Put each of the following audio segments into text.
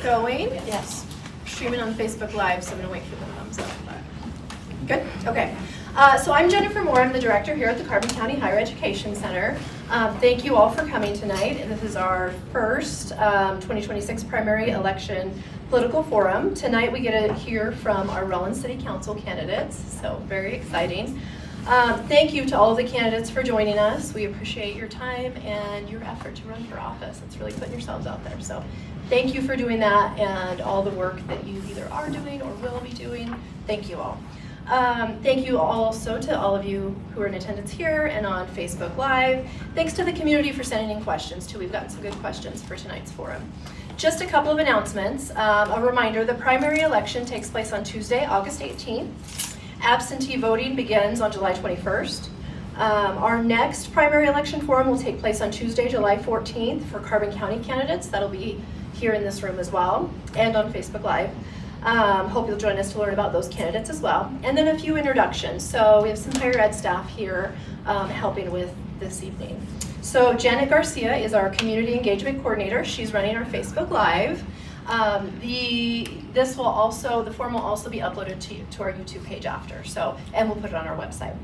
going? Yes. Streaming on Facebook Live, so I'm going to wait for the thumbs up. Good? Okay. So I'm Jennifer Moore. I'm the director here at the Carbon County Higher Education Center. Thank you all for coming tonight. This is our first 2026 primary election political forum. Tonight we get to hear from our Rawlins City Council candidates, so very exciting. Thank you to all of the candidates for joining us. We appreciate your time and your effort to run for office. It's really putting yourselves out there. So thank you for doing that and all the work that you either are doing or will be doing. Thank you all. Thank you also to all of you who are in attendance here and on Facebook Live. Thanks to the community for sending in questions too. We've gotten some good questions for tonight's forum. Just a couple of announcements. A reminder, the primary election takes place on Tuesday, August 18th. Absentee voting begins on July 21st. Our next primary election forum will take place on Tuesday, July 14th for Carbon County candidates. That'll be here in this room as well and on Facebook Live. Hope you'll join us to learn about those candidates as well. And then a few introductions. So we have some higher ed staff here helping with this evening. So Janet Garcia is our community engagement coordinator. She's running our Facebook Live. The forum will also be uploaded to our YouTube page after. So, and we'll put it on our website.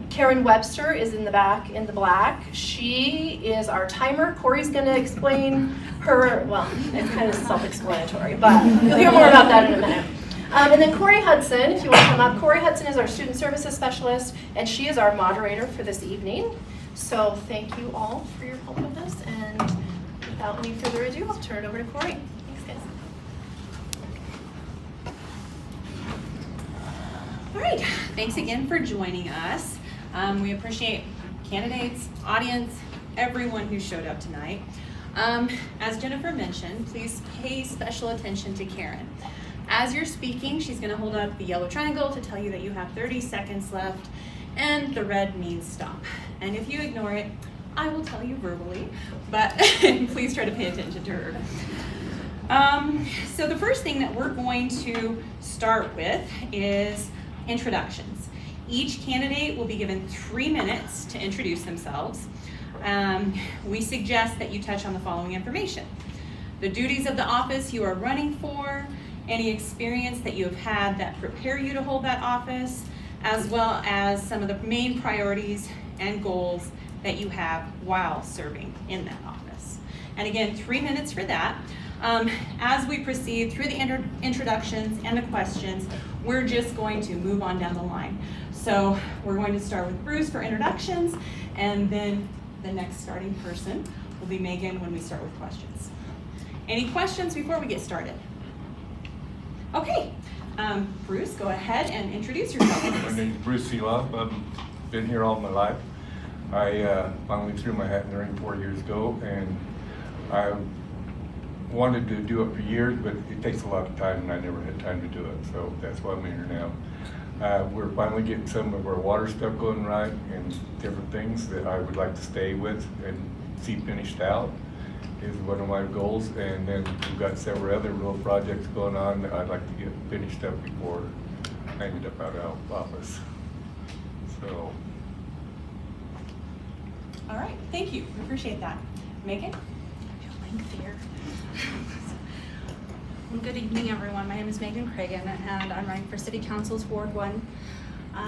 Karen Webster is in the back in the black. She is our timer. Corey's going to explain her, well, it's kind of self-explanatory, but you'll hear more about that in a minute. And then Corey Hudson, if you want to come up. Corey Hudson is our student services specialist, and she is our moderator for this evening. So thank you all for your help with this, and without any further ado, I'll turn it over to Corey. Thanks, guys. All right, thanks again for joining us. We appreciate candidates, audience, everyone who showed up tonight. As Jennifer mentioned, please pay special attention to Karen. As you're speaking, she's going to hold up the yellow triangle to tell you that you have 30 seconds left, and the red means stop. And if you ignore it, I will tell you verbally, but please try to pay attention to her. So the first thing that we're going to start with is introductions. Each candidate will be given 3 minutes to introduce themselves. We suggest that you touch on the following information: the duties of the office you are running for, any experience that you have had that prepare you to hold that office, as well as some of the main priorities and goals that you have while serving in that office. And again, 3 minutes for that. As we proceed through the introductions and the questions, we're just going to move on down the line. So we're going to start with Bruce for introductions, and then the next starting person will be Megan when we start with questions. Any questions before we get started? Okay, Bruce, go ahead and introduce yourself. My name is Bruce Seeloff. I've been here all my life. I finally threw my hat in the ring 4 years ago, and I wanted to do it for years, but it takes a lot of time, and I never had time to do it, so that's why I'm here now. We're finally getting some of our water stuff going right and different things that I would like to stay with and see finished out is one of my goals. And then we've got several other little projects going on that I'd like to get finished up before I end up out of office. So. All right, thank you. We appreciate that. Megan? Lengthier. Good evening, everyone. My name is Megan Cragen, and I'm running for City Council's Ward 1.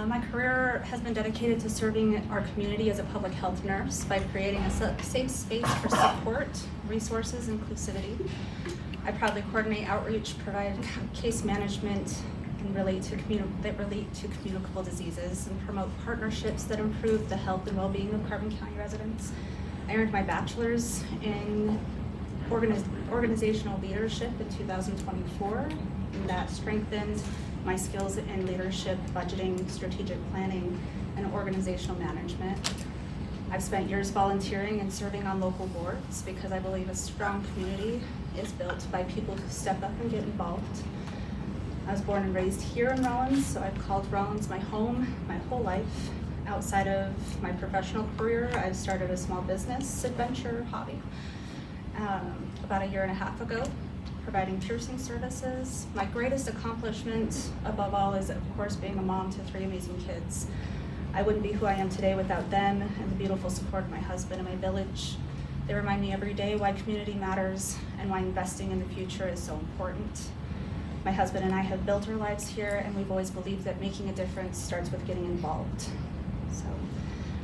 My career has been dedicated to serving our community as a public health nurse by creating a safe space for support, resources, inclusivity. I proudly coordinate outreach, provide case management, and relate to communicable diseases, and promote partnerships that improve the health and well-being of Carbon County residents. I earned my bachelor's in organizational leadership in 2024, and that strengthened my skills in leadership, budgeting, strategic planning, and organizational management. I've spent years volunteering and serving on local boards because I believe a strong community is built by people who step up and get involved. I was born and raised here in Rawlins, so I've called Rawlins my home my whole life. Outside of my professional career, I've started a small business adventure hobby about 1.5 years ago, providing piercing services. My greatest accomplishment above all is, of course, being a mom to 3 amazing kids. I wouldn't be who I am today without them and the beautiful support of my husband and my village. They remind me every day why community matters and why investing in the future is so important. My husband and I have built our lives here, and we've always believed that making a difference starts with getting involved. So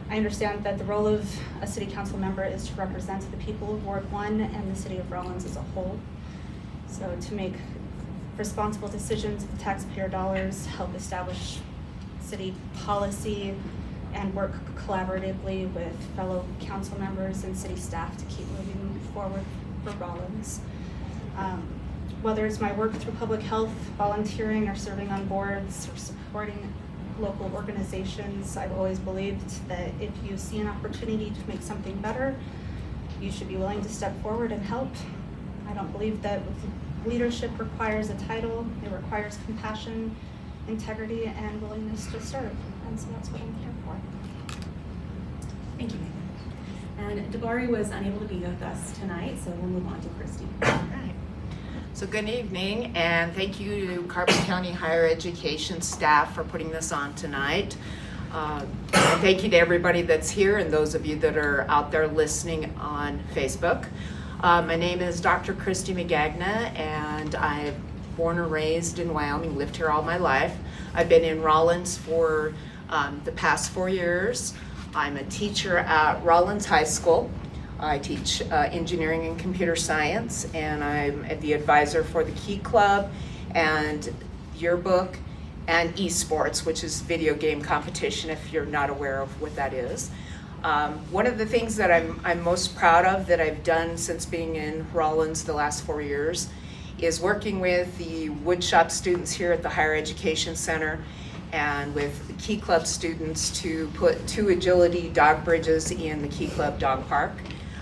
I understand that the role of a city council member is to represent the people of Ward 1 and the city of Rawlins as a whole. So to make responsible decisions with taxpayer dollars, help establish city policy, and work collaboratively with fellow council members and city staff to keep moving forward for Rawlins. Whether it's my work through public health, volunteering, or serving on boards, or supporting local organizations, I've always believed that if you see an opportunity to make something better, you should be willing to step forward and help. I don't believe that leadership requires a title. It requires compassion, integrity, and willingness to serve. And so that's what I'm here for. Thank you, Megan. And Debari was unable to be with us tonight, so we'll move on to Christy. All right. So good evening, and thank you to Carbon County Higher Education staff for putting this on tonight. And thank you to everybody that's here and those of you that are out there listening on Facebook. My name is Dr. Christy McGagna, and I'm born and raised in Wyoming, lived here all my life. I've been in Rawlins for the past 4 years. I'm a teacher at Rawlins High School. I teach engineering and computer science, and I'm the advisor for the Key Club and yearbook and esports, which is video game competition, if you're not aware of what that is. One of the things that I'm most proud of that I've done since being in Rawlins the last 4 years is working with the woodshop students here at the Higher Education Center and with the Key Club students to put 2 agility dog bridges in the Key Club dog park.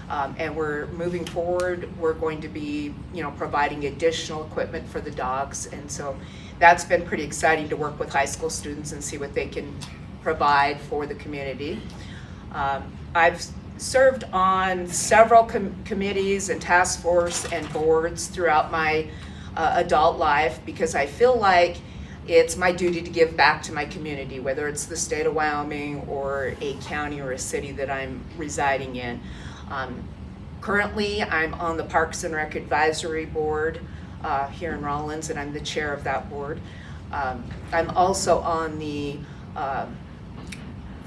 And we're moving forward. We're going to be, providing additional equipment for the dogs. And so that's been pretty exciting to work with high school students and see what they can provide for the community. I've served on several committees and task force and boards throughout my adult life because I feel like it's my duty to give back to my community, whether it's the state of Wyoming or a county or a city that I'm residing in. Currently, I'm on the Parks and Rec Advisory Board here in Rawlins, and I'm the chair of that board. I'm also on the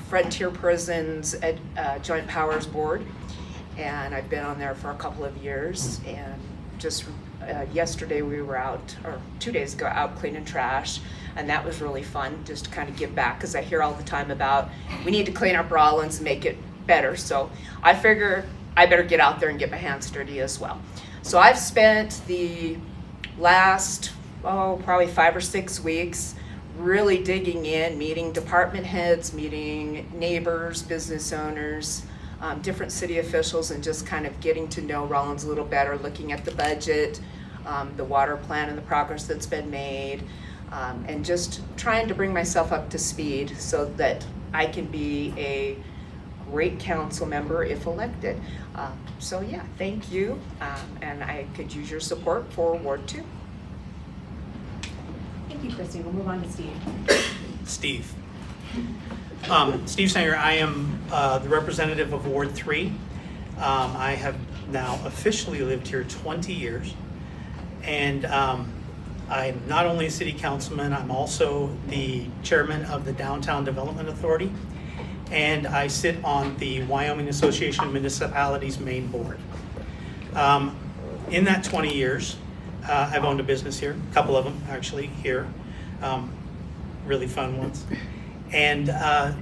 Frontier Prisons Joint Powers Board, and I've been on there for a couple of years. And just yesterday we were out, or 2 days ago, out cleaning trash, and that was really fun, just to kind of give back, because I hear all the time about we need to clean up Rawlins and make it better. So I figure I better get out there and get my hands dirty as well. So I've spent the last, probably 5 or 6 weeks really digging in, meeting department heads, meeting neighbors, business owners, different city officials, and just kind of getting to know Rawlins a little better, looking at the budget, the water plan and the progress that's been made, and just trying to bring myself up to speed so that I can be a great council member if elected. So yeah, thank you, and I could use your support for Ward 2. Thank you, Christy. We'll move on to Steve. Steve. Steve Sanger, I am the representative of Ward 3. I have now officially lived here 20 years, and I'm not only a city councilman, I'm also the chairman of the Downtown Development Authority, and I sit on the Wyoming Association of Municipalities main board. In that 20 years, I've owned a business here, a couple of them actually here, really fun ones. And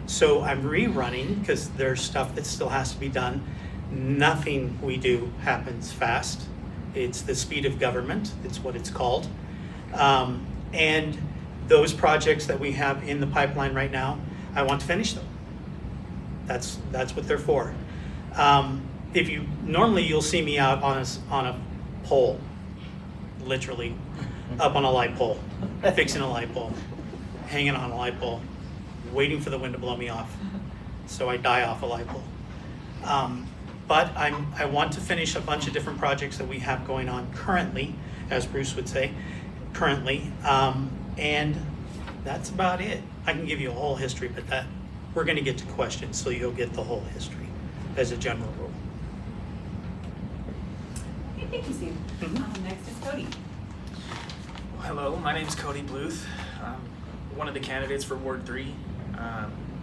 so I'm rerunning because there's stuff that still has to be done. Nothing we do happens fast. It's the speed of government, it's what it's called. And those projects that we have in the pipeline right now, I want to finish them. That's what they're for. Normally you'll see me out on a pole, literally, up on a light pole, fixing a light pole, hanging on a light pole, waiting for the wind to blow me off, so I die off a light pole. But I want to finish a bunch of different projects that we have going on currently, as Bruce would say, currently, and that's about it. I can give you a whole history, but we're going to get to questions, so you'll get the whole history as a general rule. thank you, Steve. Next is Cody. Hello, my name is Cody Bluth. I'm one of the candidates for Ward 3.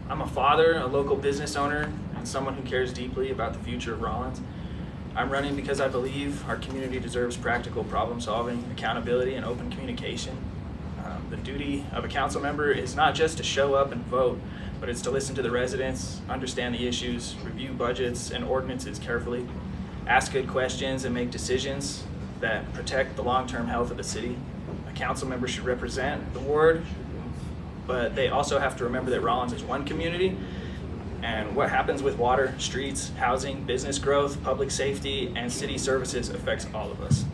I'm a father, a local business owner, and someone who cares deeply about the future of Rawlins. I'm running because I believe our community deserves practical problem solving, accountability, and open communication. The duty of a council member is not just to show up and vote, but it's to listen to the residents, understand the issues, review budgets and ordinances carefully, ask good questions, and make decisions that protect the long-term health of the city. A council member should represent the ward, but they also have to remember that Rawlins is one community, and what happens with water, streets, housing, business growth, public safety, and city services affects all of us.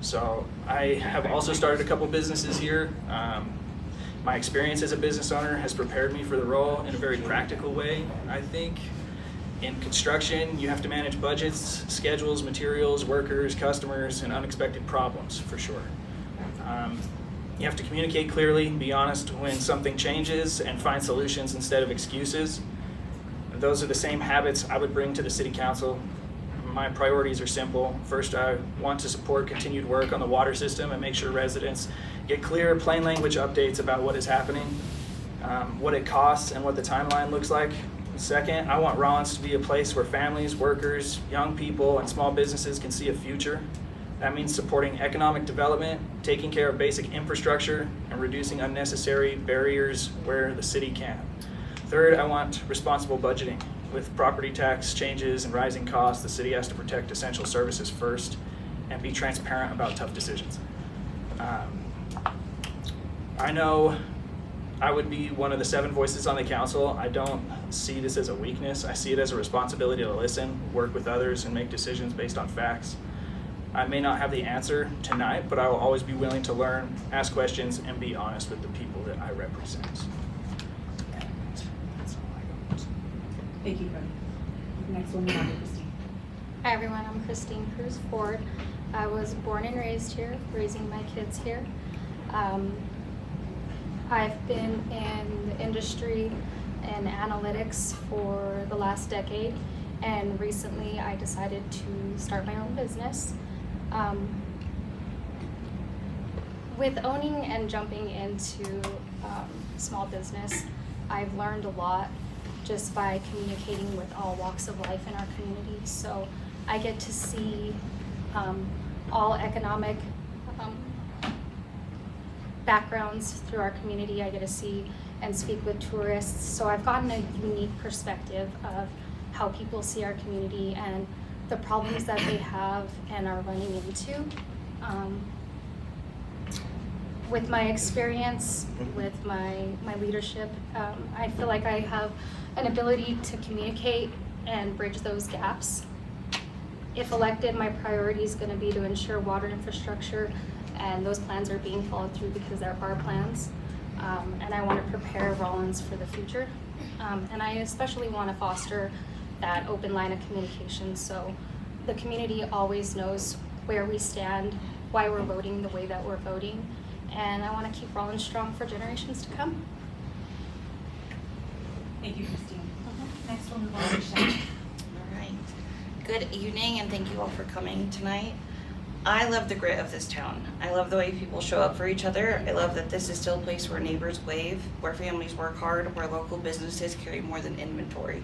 So I have also started a couple businesses here. My experience as a business owner has prepared me for the role in a very practical way, I think. In construction, you have to manage budgets, schedules, materials, workers, customers, and unexpected problems, for sure. You have to communicate clearly, be honest when something changes, and find solutions instead of excuses. Those are the same habits I would bring to the city council. My priorities are simple. First, I want to support continued work on the water system and make sure residents get clear, plain language updates about what is happening, what it costs, and what the timeline looks like. Second, I want Rawlins to be a place where families, workers, young people, and small businesses can see a future. That means supporting economic development, taking care of basic infrastructure, and reducing unnecessary barriers where the city can. Third, I want responsible budgeting. With property tax changes and rising costs, the city has to protect essential services first and be transparent about tough decisions. I know I would be one of the 7 voices on the council. I don't see this as a weakness. I see it as a responsibility to listen, work with others, and make decisions based on facts. I may not have the answer tonight, but I will always be willing to learn, ask questions, and be honest with the people that I represent. And that's all I got. Thank you, Cody. Next one, we have Christine. Hi everyone, I'm Christine Cruz Ford. I was born and raised here, raising my kids here. I've been in the industry and analytics for the last decade, and recently I decided to start my own business. With owning and jumping into small business, I've learned a lot just by communicating with all walks of life in our community. So I get to see all economic backgrounds through our community. I get to see and speak with tourists. So I've gotten a unique perspective of how people see our community and the problems that they have and are running into. With my experience, with my leadership, I feel like I have an ability to communicate and bridge those gaps. If elected, my priority is going to be to ensure water infrastructure, and those plans are being followed through because they're our plans. And I want to prepare Rawlins for the future. And I especially want to foster that open line of communication so the community always knows where we stand, why we're voting the way that we're voting, and I want to keep Rawlins strong for generations to come. Thank you, Christine. Next one, move on to Michelle. All right. Good evening, and thank you all for coming tonight. I love the grit of this town. I love the way people show up for each other. I love that this is still a place where neighbors wave, where families work hard, where local businesses carry more than inventory.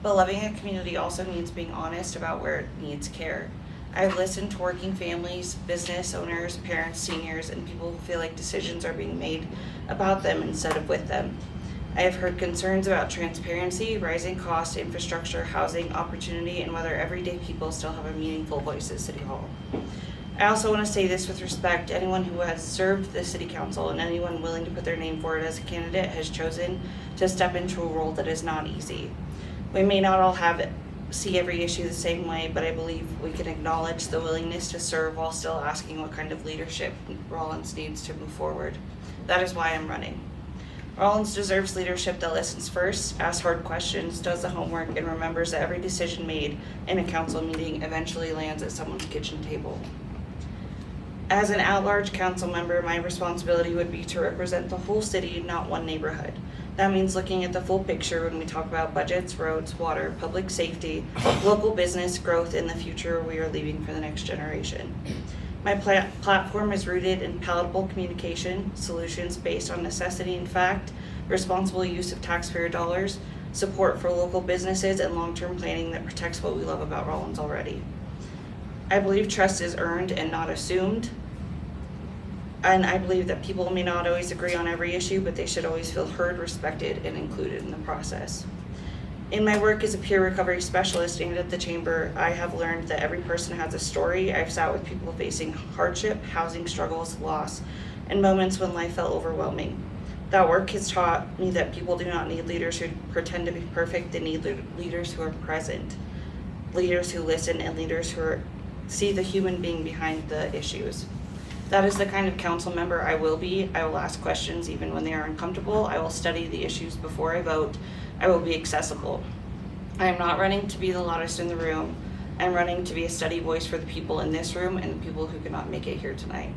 But loving a community also means being honest about where it needs care. I've listened to working families, business owners, parents, seniors, and people who feel like decisions are being made about them instead of with them. I have heard concerns about transparency, rising costs, infrastructure, housing, opportunity, and whether everyday people still have a meaningful voice at City Hall. I also want to say this with respect to anyone who has served the City Council and anyone willing to put their name forward as a candidate has chosen to step into a role that is not easy. We may not all see every issue the same way, but I believe we can acknowledge the willingness to serve while still asking what kind of leadership Rawlins needs to move forward. That is why I'm running. Rawlins deserves leadership that listens first, asks hard questions, does the homework, and remembers that every decision made in a council meeting eventually lands at someone's kitchen table. As an at-large council member, my responsibility would be to represent the whole city, not one neighborhood. That means looking at the full picture when we talk about budgets, roads, water, public safety, local business growth, and the future we are leaving for the next generation. My platform is rooted in palatable communication, solutions based on necessity and fact, responsible use of taxpayer dollars, support for local businesses, and long-term planning that protects what we love about Rawlins already. I believe trust is earned and not assumed. And I believe that people may not always agree on every issue, but they should always feel heard, respected, and included in the process. In my work as a peer recovery specialist and at the Chamber, I have learned that every person has a story. I've sat with people facing hardship, housing struggles, loss, and moments when life felt overwhelming. That work has taught me that people do not need leaders who pretend to be perfect. They need leaders who are present, leaders who listen, and leaders who see the human being behind the issues. That is the kind of council member I will be. I will ask questions even when they are uncomfortable. I will study the issues before I vote. I will be accessible. I am not running to be the loudest in the room. I'm running to be a steady voice for the people in this room and the people who could not make it here tonight.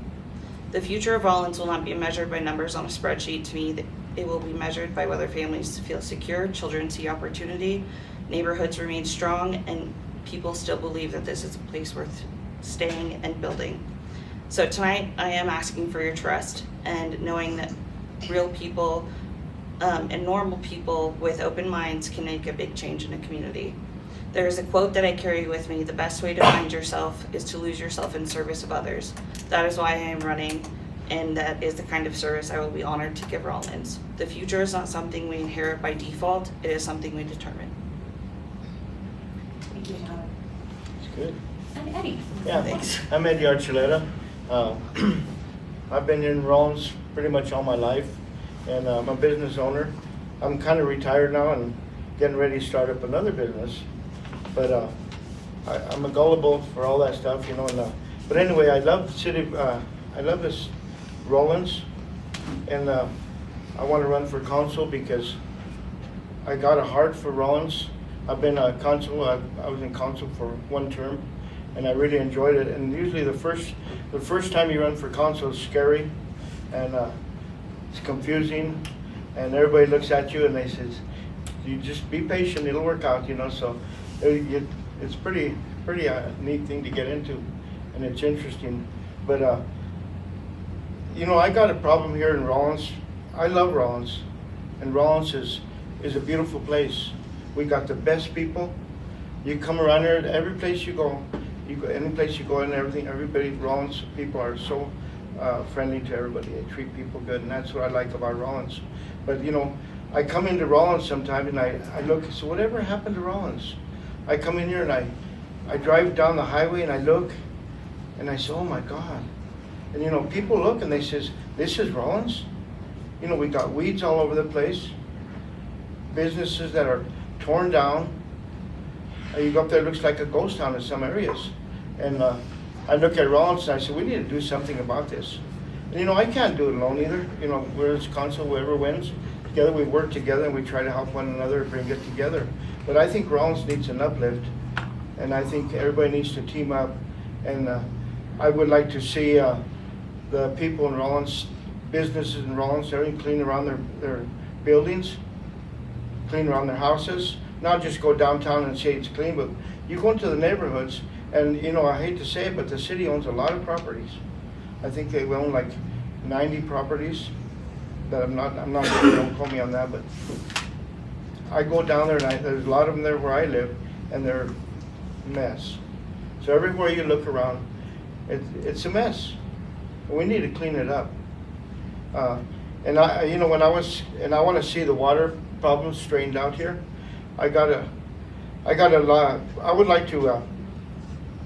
The future of Rawlins will not be measured by numbers on a spreadsheet. To me, it will be measured by whether families feel secure, children see opportunity, neighborhoods remain strong, and people still believe that this is a place worth staying and building. So tonight, I am asking for your trust and knowing that real people and normal people with open minds can make a big change in a community. There is a quote that I carry with me: the best way to find yourself is to lose yourself in service of others. That is why I am running, and that is the kind of service I will be honored to give Rawlins. The future is not something we inherit by default, it is something we determine. Thank you, John. It's good. And Eddie. Yeah, Thanks. I'm Eddie Archuleta. I've been in Rawlins pretty much all my life, and I'm a business owner. I'm kind of retired now and getting ready to start up another business, but I'm a gullible for all that stuff, you know. But anyway, I love the city. I love this Rawlins, and I want to run for council because I got a heart for Rawlins. I've been a council. I was in council for one term, and I really enjoyed it. And usually the first time you run for council is scary, and it's confusing, and everybody looks at you and they says, "You just be patient, it'll work out," you know. So it's pretty neat thing to get into, and it's interesting. But you know, I got a problem here in Rawlins. I love Rawlins, and Rawlins is a beautiful place. We got the best people. You come around here, every place you go, any place you go and everything, everybody, Rawlins people are so friendly to everybody. They treat people good, and that's what I like about Rawlins. But you know, I come into Rawlins sometimes and I look, so whatever happened to Rawlins? I come in here and I drive down the highway and I look and I say, oh my God. And you know, people look and they says, this is Rawlins? You know, we got weeds all over the place, businesses that are torn down. You go up there, it looks like a ghost town in some areas. And I look at Rawlins and I say, we need to do something about this. And you know, I can't do it alone either. You know, we're as council, whoever wins, together we work together and we try to help one another, bring it together. But I think Rawlins needs an uplift, and I think everybody needs to team up. And I would like to see the people in Rawlins, businesses in Rawlins, everything clean around their buildings, clean around their houses. Not just go downtown and say it's clean, but you go into the neighborhoods, and you know, I hate to say it, but the city owns a lot of properties. I think they own like 90 properties. That I'm not sure, don't quote me on that, but I go down there and there's a lot of them there where I live, and they're a mess. So everywhere you look around, it's a mess. We need to clean it up. And you know, I want to see the water problems straightened out here. I would like to,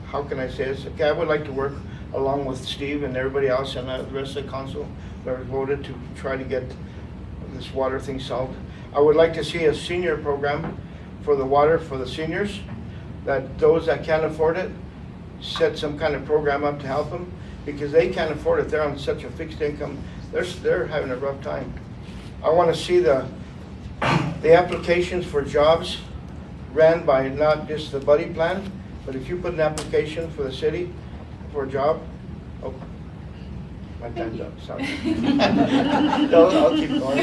how can I say this? Okay, I would like to work along with Steve and everybody else and the rest of the council that voted to try to get this water thing solved. I would like to see a senior program for the water for the seniors, that those that can't afford it, set some kind of program up to help them, because they can't afford it. They're on such a fixed income. They're having a rough time. I want to see the applications for jobs ran by not just the buddy plan, but if you put an application for the city for a job, My Thank time's you. up, sorry. No, I'll keep going.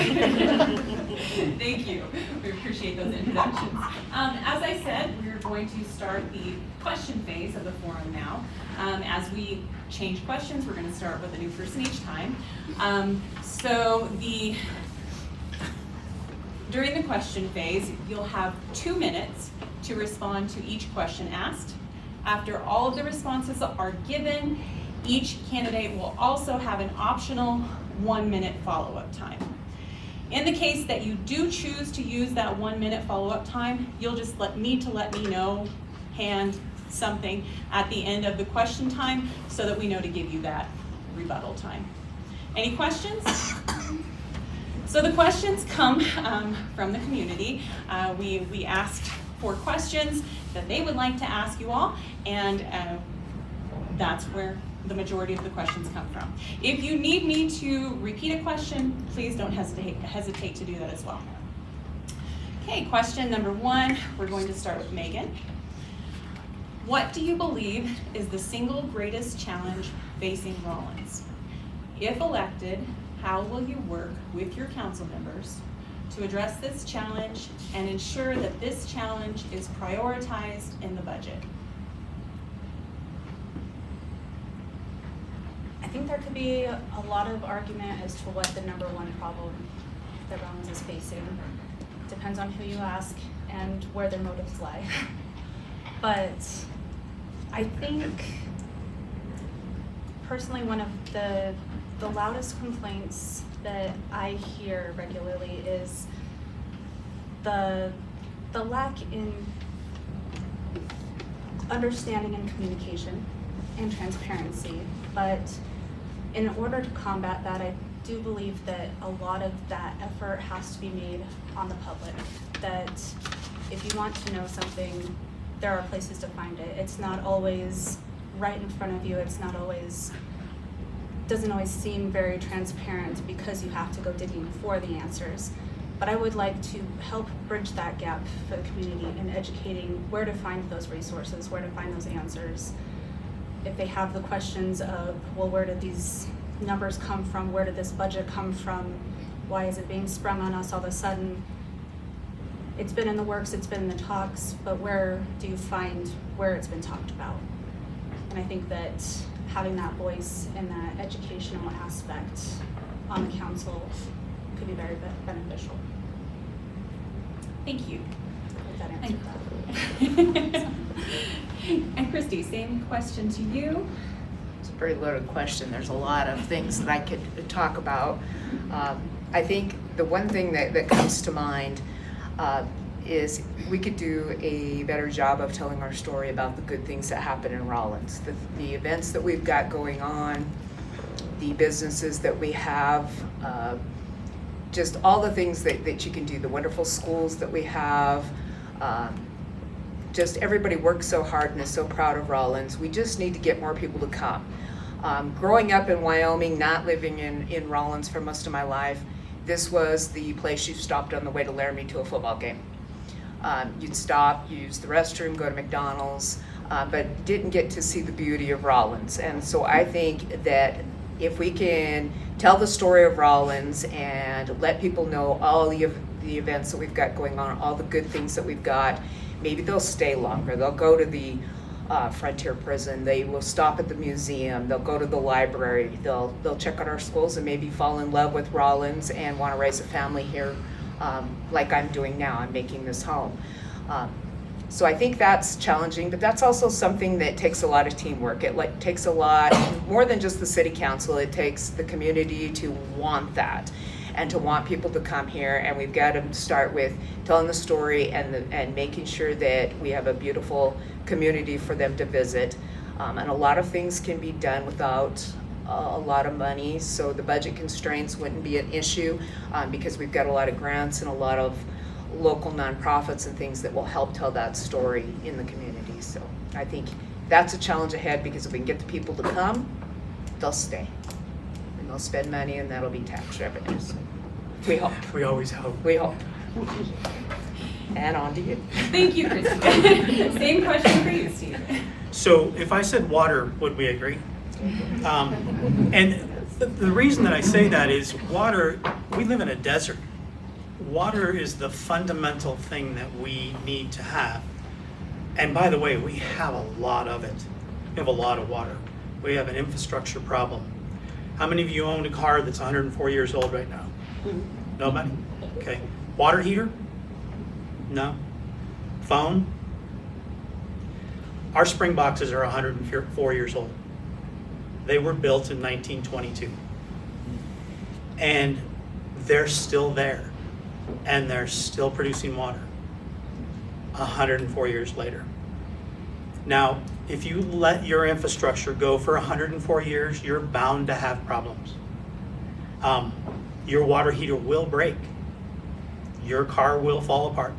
Thank you. We appreciate those introductions. As I said, we're going to start the question phase of the forum now. As we change questions, we're going to start with a new person each time. During the question phase, you'll have 2 minutes to respond to each question asked. After all of the responses are given, each candidate will also have an optional 1-minute follow-up time. In the case that you do choose to use that 1-minute follow-up time, you'll just need to let me know, hand something at the end of the question time so that we know to give you that rebuttal time. Any questions? So the questions come from the community. We asked for questions that they would like to ask you all, and that's where the majority of the questions come from. If you need me to repeat a question, please don't hesitate to do that as well. Okay, question number 1, we're going to start with Megan. What do you believe is the single greatest challenge facing Rawlins? If elected, how will you work with your council members to address this challenge and ensure that this challenge is prioritized in the budget? I think there could be a lot of argument as to what the number one problem that Rawlins is facing. Depends on who you ask and where their motives lie. But I think personally one of the loudest complaints that I hear regularly is the lack in understanding and communication and transparency. But in order to combat that, I do believe that a lot of that effort has to be made on the public. That if you want to know something, there are places to find it. It's not always right in front of you. It's not always, doesn't always seem very transparent because you have to go digging for the answers. But I would like to help bridge that gap for the community in educating where to find those resources, where to find those answers. If they have the questions of, well, where did these numbers come from? Where did this budget come from? Why is it being sprung on us all of a sudden? It's been in the works, it's been in the talks, but where do you find where it's been talked about? And I think that having that voice and that educational aspect on the council could be very beneficial. Thank you. If that answered that. And Christy, same question to you. It's a very loaded question. There's a lot of things that I could talk about. I think the one thing that comes to mind is we could do a better job of telling our story about the good things that happen in Rawlins, the events that we've got going on, the businesses that we have, just all the things that you can do, the wonderful schools that we have. Just everybody works so hard and is so proud of Rawlins. We just need to get more people to come. Growing up in Wyoming, not living in Rawlins for most of my life, this was the place you stopped on the way to Laramie to a football game. You'd stop, use the restroom, go to McDonald's, but didn't get to see the beauty of Rawlins. And so I think that if we can tell the story of Rawlins and let people know all the events that we've got going on, all the good things that we've got, maybe they'll stay longer. They'll go to the Frontier Prison. They will stop at the museum. They'll go to the library. They'll check out our schools and maybe fall in love with Rawlins and want to raise a family here, like I'm doing now. I'm making this home. So I think that's challenging, but that's also something that takes a lot of teamwork. It takes a lot more than just the city council. It takes the community to want that and to want people to come here. And we've got to start with telling the story and making sure that we have a beautiful community for them to visit. And a lot of things can be done without a lot of money, so the budget constraints wouldn't be an issue because we've got a lot of grants and a lot of local nonprofits and things that will help tell that story in the community. So I think that's a challenge ahead, because if we can get the people to come, they'll stay. And they'll spend money, and that'll be tax revenues. We hope. We always hope. We hope. And on to you. Thank you, Christy. Same question for you, Steve. So if I said water, would we agree? And The reason that I say that is water, we live in a desert. Water is the fundamental thing that we need to have. And by the way, we have a lot of it. We have a lot of water. We have an infrastructure problem. How many of you own a car that's 104 years old right now? Nobody? Okay. Water heater? No. Phone? Our spring boxes are 104 years old. They were built in 1922. And they're still there. And they're still producing water 104 years later. Now, if you let your infrastructure go for 104 years, you're bound to have problems. Your water heater will break. Your car will fall apart.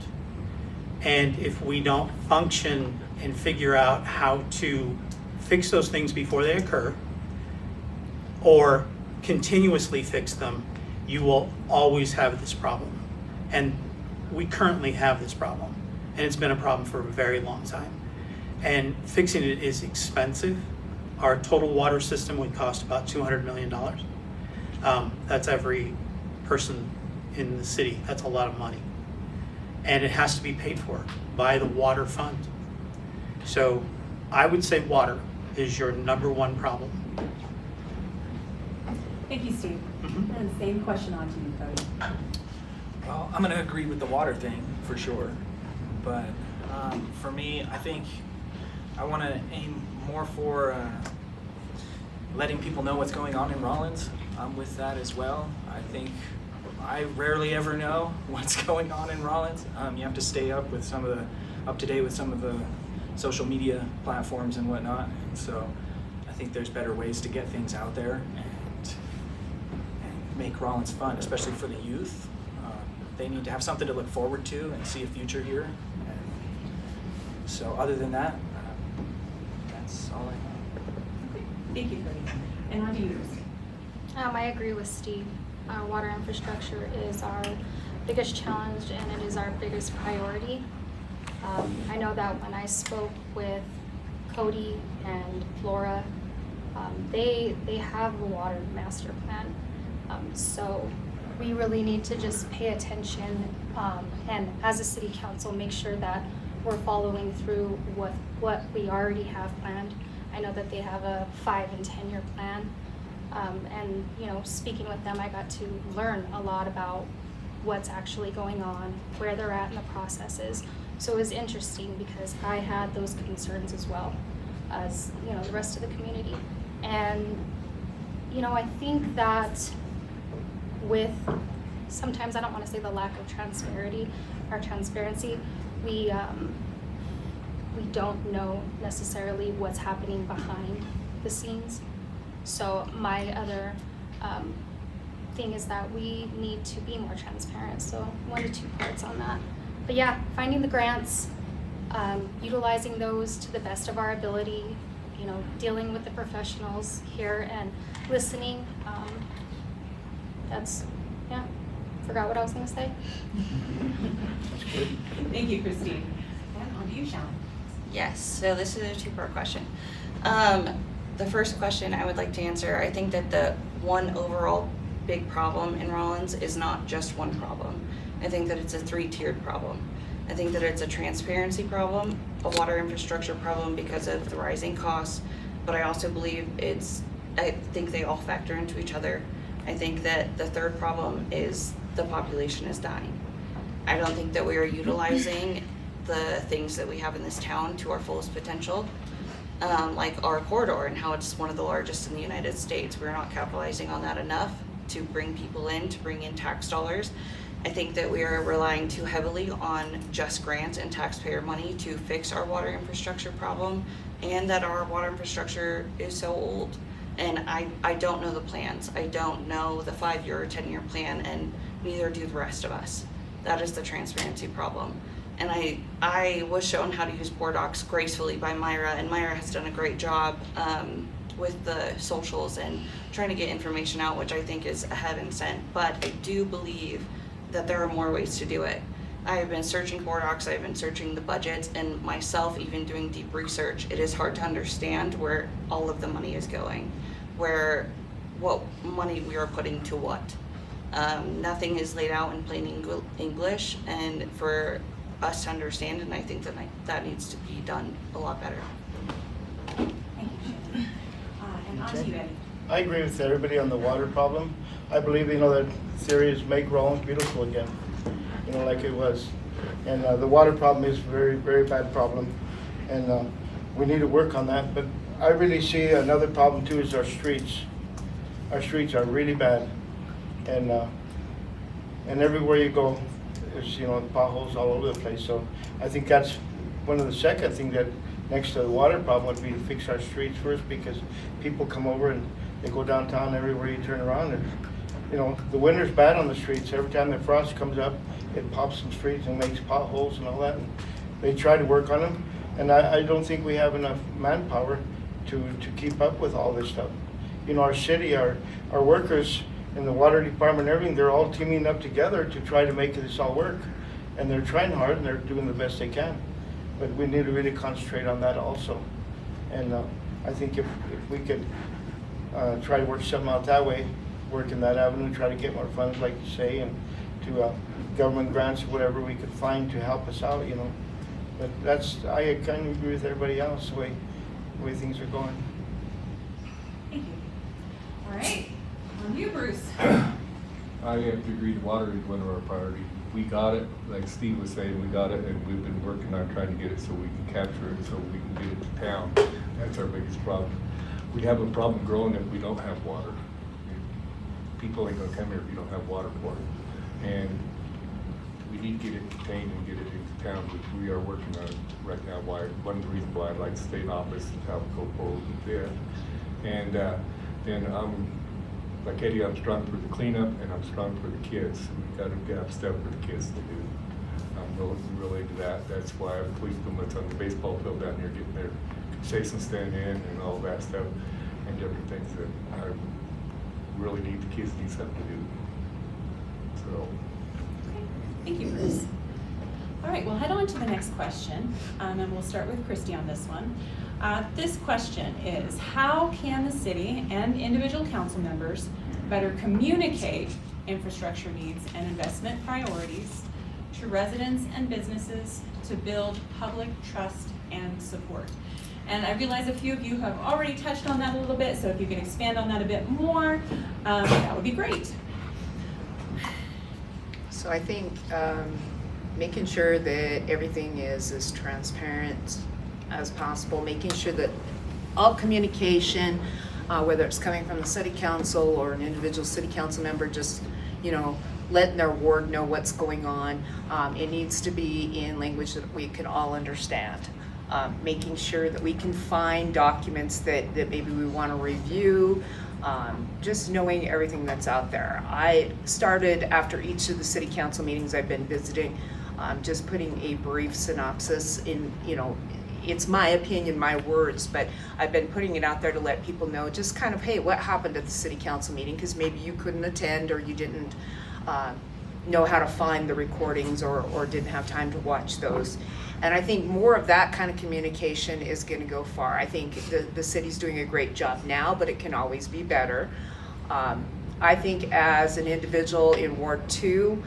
And if we don't function and figure out how to fix those things before they occur, or continuously fix them, you will always have this problem. And we currently have this problem. And it's been a problem for a very long time. And fixing it is expensive. Our total water system would cost about $200 million. That's every person in the city. That's a lot of money. And it has to be paid for by the water fund. So I would say water is your number one problem. Thank you, Steve. And same question on to you, Cody. Well, I'm gonna agree with the water thing for sure, but for me, I think I want to aim more for letting people know what's going on in Rawlins. I'm with that as well. I think I rarely ever know what's going on in Rawlins. You have to stay up with up to date with some of the social media platforms and whatnot. And so I think there's better ways to get things out there and make Rawlins fun, especially for the youth. They need to have something to look forward to and see a future here. And so other than that, that's all I have. Thank you, Cody. And on to you, Christy. I agree with Steve. Our water infrastructure is our biggest challenge and it is our biggest priority. I know that when I spoke with Cody and Flora, they have a water master plan. So we really need to just pay attention and as a city council make sure that we're following through with what we already have planned. I know that they have a 5 and 10 year plan. And you know, speaking with them, I got to learn a lot about what's actually going on, where they're at in the processes. So it was interesting because I had those concerns as well as, you know, the rest of the community. And, you know, I think that with sometimes, I don't want to say the lack of transparency, we don't know necessarily what's happening behind the scenes. So my other thing is that we need to be more transparent. So 1 to 2 parts on that. But yeah, finding the grants, utilizing those to the best of our ability, you know, dealing with the professionals here and listening. Yeah, forgot what I was gonna say. Thank you, Christine. And on to you, Shannon. Yes, so this is a 2-part question. The first question I would like to answer, I think that the one overall big problem in Rawlins is not just one problem. I think that it's a 3-tiered problem. I think that it's a transparency problem, a water infrastructure problem because of the rising costs, but I also believe I think they all factor into each other. I think that the third problem is the population is dying. I don't think that we are utilizing the things that we have in this town to our fullest potential. Like our corridor and how it's one of the largest in the United States. We're not capitalizing on that enough to bring people in, to bring in tax dollars. I think that we are relying too heavily on just grants and taxpayer money to fix our water infrastructure problem, and that our water infrastructure is so old. And I don't know the plans. I don't know the 5-year or 10-year plan, and neither do the rest of us. That is the transparency problem. And I was shown how to use board docs gracefully by Myra, and Myra has done a great job with the socials and trying to get information out, which I think is a heaven sent. But I do believe that there are more ways to do it. I have been searching board docs, I've been searching the budgets, and myself even doing deep research. It is hard to understand where all of the money is going, where what money we are putting to what. Nothing is laid out in plain English, and for us to understand, and I think that needs to be done a lot better. Thank you, Shannon. And on to you, Eddie. I agree with everybody on the water problem. I believe, that theory is make Rawlins beautiful again, like it was. And the water problem is a very, very bad problem. And we need to work on that. But I really see another problem too is our streets. Our streets are really bad. And everywhere you go, there's, potholes all over the place. So I think that's one of the second thing that next to the water problem would be to fix our streets first, because people come over and they go downtown everywhere you turn around. And, the winter's bad on the streets. Every time the frost comes up, it pops some streets and makes potholes and all that. And they try to work on them. And I don't think we have enough manpower to keep up with all this stuff. Our city, our workers in the water department and everything, they're all teaming up together to try to make this all work. And they're trying hard and they're doing the best they can. But we need to really concentrate on that also. And I think if we could try to work something out that way, work in that avenue, try to get more funds, like you say, and to government grants or whatever we could find to help us out, But I kind of agree with everybody else, the way things are going. Thank you. All right, on to you, Bruce. I have to agree, water is one of our priorities. We got it, like Steve was saying, we got it, and we've been working on trying to get it so we can capture it, so we can get it to town. That's our biggest problem. We have a problem growing if we don't have water. People ain't gonna come here if you don't have water for it. And we need to get it contained and get it into town, which we are working on right now. One reason why I'd like to stay in office is how to go forward with that. And then like Eddie, I'm strong for the cleanup and I'm strong for the kids. We've got to have stuff for the kids to do. I'm really into that. That's why I'm pleased with what's on the baseball field down here, getting their concession stand in and all that stuff, and different things that I really need. The kids need something to do. So. Thank you, Bruce. All right, we'll head on to the next question, and we'll start with Christy on this one. This question is, how can the city and individual council members better communicate infrastructure needs and investment priorities to residents and businesses to build public trust and support? And I realize a few of you have already touched on that a little bit, so if you can expand on that a bit more, that would be great. So I think making sure that everything is as transparent as possible, making sure that all communication, whether it's coming from the city council or an individual city council member, just, letting their ward know what's going on. It needs to be in language that we can all understand. Making sure that we can find documents that maybe we want to review, just knowing everything that's out there. I started after each of the city council meetings I've been visiting, just putting a brief synopsis in, it's my opinion, my words, but I've been putting it out there to let people know just kind of, hey, what happened at the city council meeting, because maybe you couldn't attend or you didn't know how to find the recordings or didn't have time to watch those. And I think more of that kind of communication is going to go far. I think the city's doing a great job now, but it can always be better. I think as an individual in Ward 2,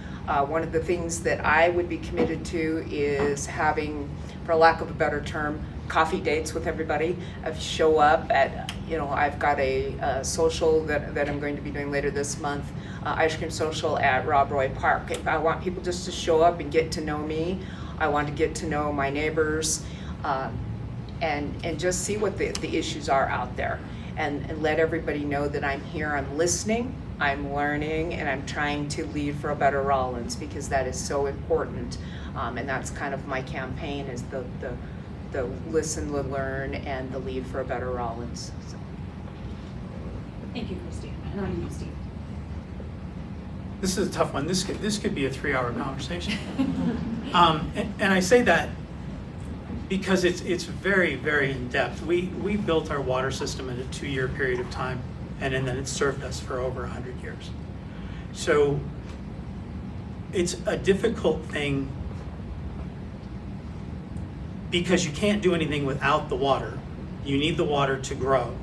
one of the things that I would be committed to is having, for lack of a better term, coffee dates with everybody. Show up at, I've got a social that I'm going to be doing later this month, ice cream social at Rob Roy Park. If I want people just to show up and get to know me, I want to get to know my neighbors, and just see what the issues are out there, and let everybody know that I'm here, I'm listening, I'm learning, and I'm trying to lead for a better Rawlins, because that is so important. And that's kind of my campaign, is the listen, the learn, and the lead for a better Rawlins. So. Thank you, Christy. And on to you, Steve. This is a tough one. This could be a 3-hour conversation. And I say that because it's very, very in depth. We built our water system in a 2-year period of time, and then it served us for over 100 years. So it's a difficult thing because you can't do anything without the water. You need the water to grow.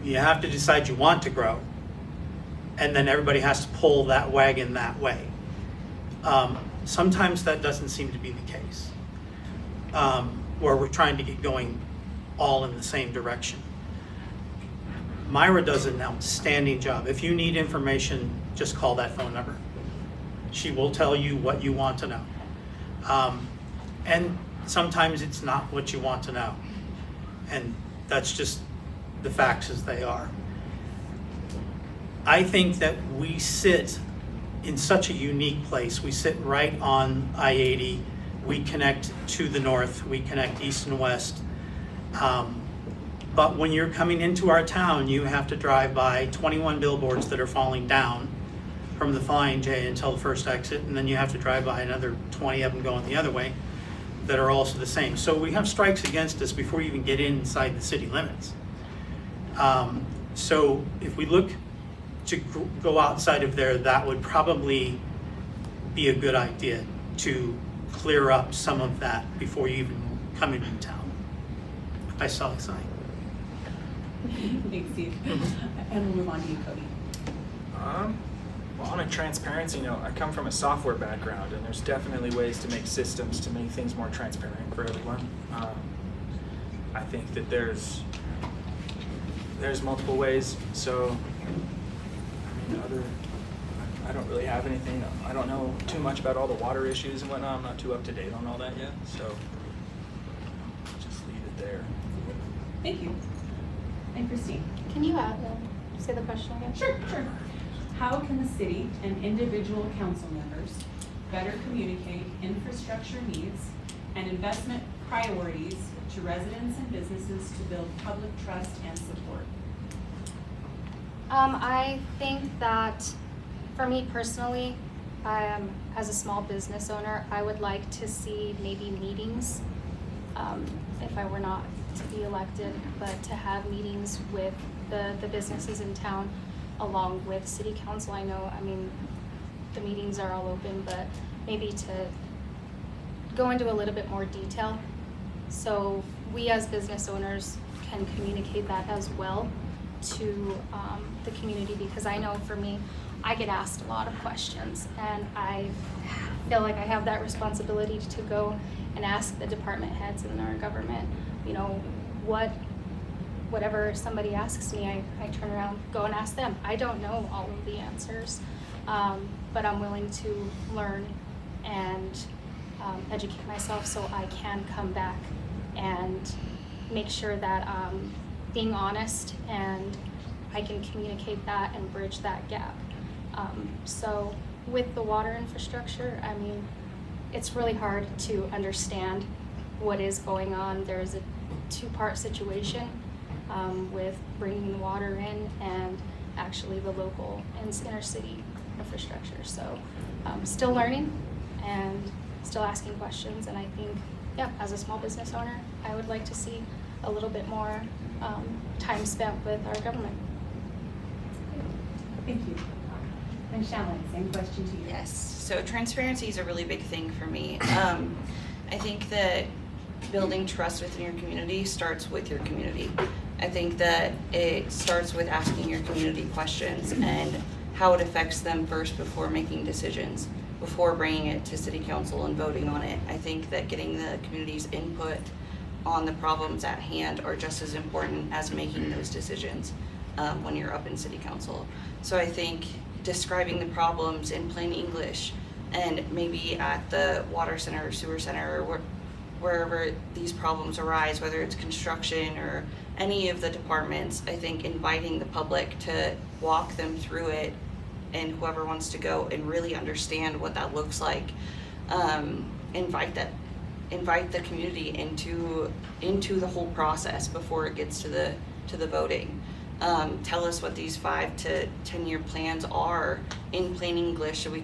you have to decide you want to grow, and then everybody has to pull that wagon that way. Sometimes that doesn't seem to be the case, where we're trying to get going all in the same direction. Myra does an outstanding job. If you need information, just call that phone number. She will tell you what you want to know. And sometimes it's not what you want to know. And that's just the facts as they are. I think that we sit in such a unique place. We sit right on I-80. We connect to the north. We connect east and west. But when you're coming into our town, you have to drive by 21 billboards that are falling down from the Flying J until the first exit, and then you have to drive by another 20 of them going the other way that are also the same. So we have strikes against us before you even get inside the city limits. So if we look to go outside of there, that would probably be a good idea to clear up some of that before you even come into town. I saw the sign. Thanks, Steve. And we'll move on to you, Cody. Well, on a transparency note, I come from a software background, and there's definitely ways to make systems to make things more transparent for everyone. I think that there's multiple ways. So, I don't really have anything. I don't know too much about all the water issues and whatnot. I'm not too up to date on all that yet. So, just leave it there. Thank you. And Christine. Can you say the question again? Sure. How can the city and individual council members better communicate infrastructure needs and investment priorities to residents and businesses to build public trust and support? I think that for me personally, as a small business owner, I would like to see maybe meetings, if I were not to be elected, but to have meetings with the businesses in town along with city council. I know, the meetings are all open, but maybe to go into a little bit more detail. So we as business owners can communicate that as well to the community, because I know for me, I get asked a lot of questions, and I feel like I have that responsibility to go and ask the department heads in our government, whatever somebody asks me, I turn around, go and ask them. I don't know all of the answers, but I'm willing to learn and educate myself so I can come back and make sure that I'm being honest and I can communicate that and bridge that gap. So with the water infrastructure, it's really hard to understand what is going on. There's a two-part situation with bringing the water in and actually the local and inner city infrastructure. So still learning and still asking questions, and I think, as a small business owner, I would like to see a little bit more time spent with our government. Thank you. And Shannon, same question to you. Yes, so transparency is a really big thing for me. I think that building trust within your community starts with your community. I think that it starts with asking your community questions and how it affects them first before making decisions, before bringing it to city council and voting on it. I think that getting the community's input on the problems at hand are just as important as making those decisions when you're up in city council. So I think describing the problems in plain English, and maybe at the water center or sewer center or wherever these problems arise, whether it's construction or any of the departments, I think inviting the public to walk them through it, and whoever wants to go and really understand what that looks like, invite the community into the whole process before it gets to the voting. Tell us what these 5 to 10 year plans are in plain English so we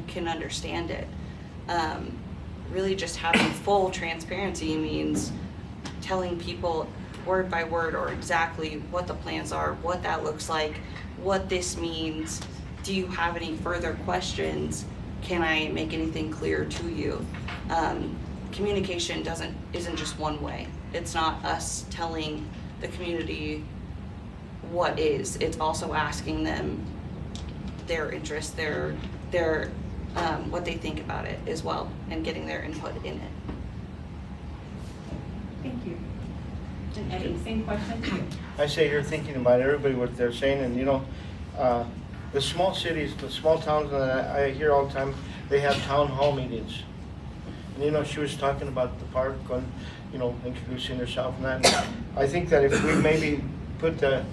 can understand it. Really just having full transparency means telling people word by word or exactly what the plans are, what that looks like, what this means. Do you have any further questions? Can I make anything clear to you? Communication isn't just one way. It's not us telling the community what is. It's also asking them their interests, their what they think about it as well, and getting their input in it. Thank you. And Eddie, same question to you. I say you're thinking about everybody, what they're saying, and you know, the small cities, the small towns that I hear all the time, they have town hall meetings. And you know, she was talking about the park and, you know, introducing herself and that. I think that if we maybe put the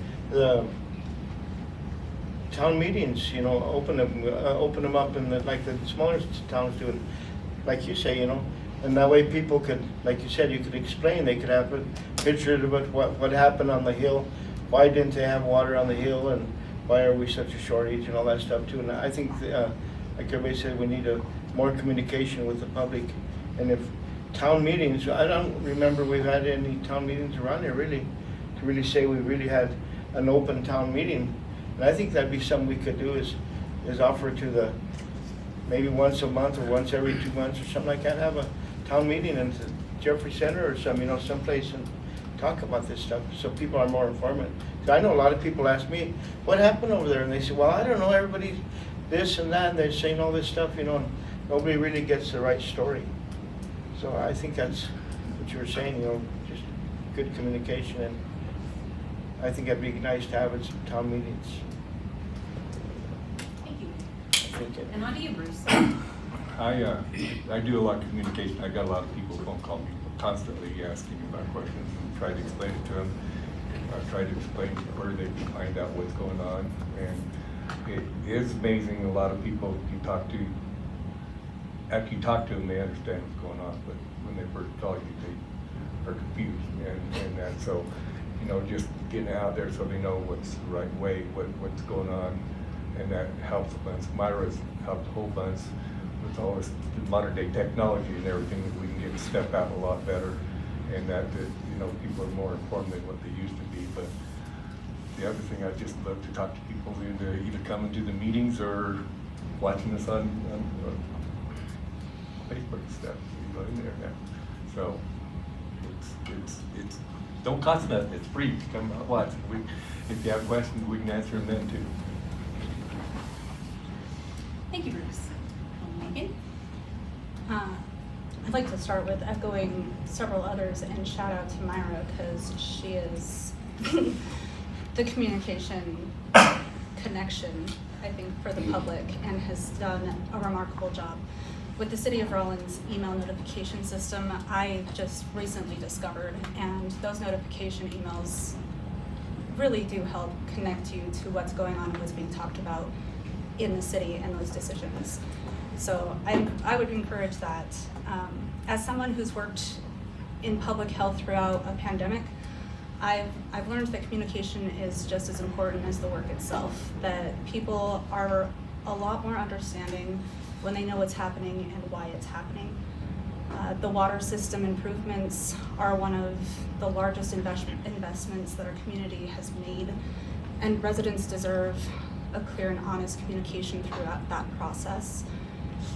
town meetings, you know, open them up in like the smaller towns do, and like you say, you know, and that way people could, like you said, you could explain, they could have a picture of what happened on the hill, why didn't they have water on the hill, and why are we such a shortage and all that stuff too. And I think, like everybody said, we need more communication with the public. And if town meetings, I don't remember we've had any town meetings around here really, to really say we really had an open town meeting. And I think that'd be something we could do is offer to the, maybe once a month or once every 2 months or something like that, have a town meeting in the Jeffrey Center or some, you know, someplace, and talk about this stuff so people are more informed. So I know a lot of people ask me, what happened over there? And they say, well, I don't know, everybody this and that, and they're saying all this stuff, you know, and nobody really gets the right story. So I think that's what you were saying, you know, just good communication, and I think it'd be nice to have it some town meetings. Thank you. I think it- And on to you, Bruce. I do a lot of communication. I got a lot of people phone call me constantly asking me about questions and try to explain it to them. I try to explain where they can find out what's going on. And it is amazing, a lot of people you talk to, after you talk to them, they understand what's going on, but when they first call you, they are confused. And that, so, you know, just getting it out there so they know what's the right way, what's going on, and that helps a bunch. Myra's helped a whole bunch with all this modern day technology and everything, that we can get step out a lot better, and that you know, people are more informed than what they used to be. But the other thing, I just love to talk to people either coming to the meetings or watching us on Facebook and stuff. We go in there now, so it's don't cost nothing. It's free. Come out, watch. If you have questions, we can answer them then too. Thank you, Bruce. Megan? I'd like to start with echoing several others and shout out to Myra, because she is the communication connection, I think, for the public, and has done a remarkable job. With the City of Rawlins email notification system, I just recently discovered, and those notification emails really do help connect you to what's going on and what's being talked about in the city and those decisions. So I would encourage that. As someone who's worked in public health throughout a pandemic, I've learned that communication is just as important as the work itself, that people are a lot more understanding when they know what's happening and why it's happening. The water system improvements are one of the largest investments that our community has made, and residents deserve a clear and honest communication throughout that process,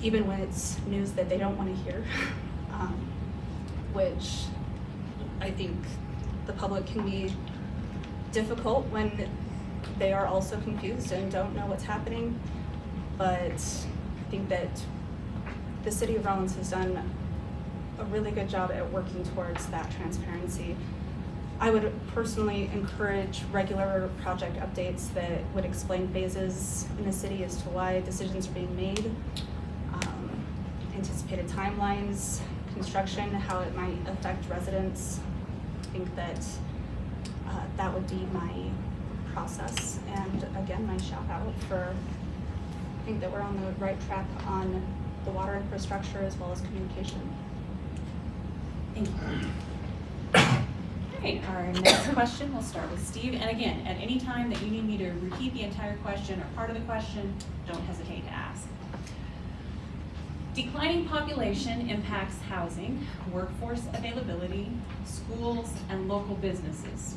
even when it's news that they don't want to hear, which I think the public can be difficult when they are also confused and don't know what's happening. But I think that the City of Rawlins has done a really good job at working towards that transparency. I would personally encourage regular project updates that would explain phases in the city as to why decisions are being made, anticipated timelines, construction, how it might affect residents. I think that that would be my process. And again, my shout out for, I think that we're on the right track on the water infrastructure as well as communication. Thank you. All right, our next question, we'll start with Steve. And again, at any time that you need me to repeat the entire question or part of the question, don't hesitate to ask. Declining population impacts housing, workforce availability, schools, and local businesses.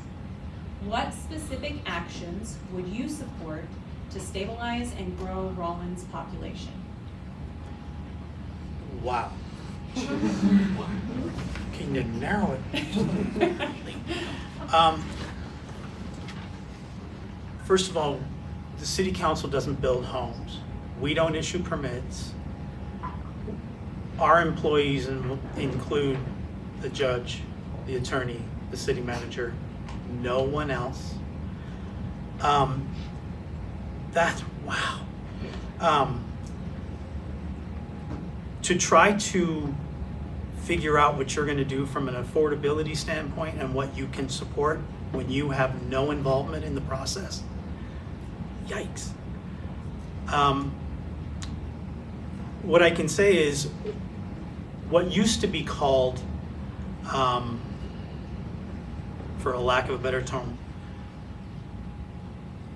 What specific actions would you support to stabilize and grow Rawlins' population? Wow. Can you narrow it? First of all, the city council doesn't build homes. We don't issue permits. Our employees include the judge, the attorney, the city manager, no one else. That's, wow. To try to figure out what you're gonna do from an affordability standpoint and what you can support when you have no involvement in the process, yikes. What I can say is, what used to be called, for a lack of a better term,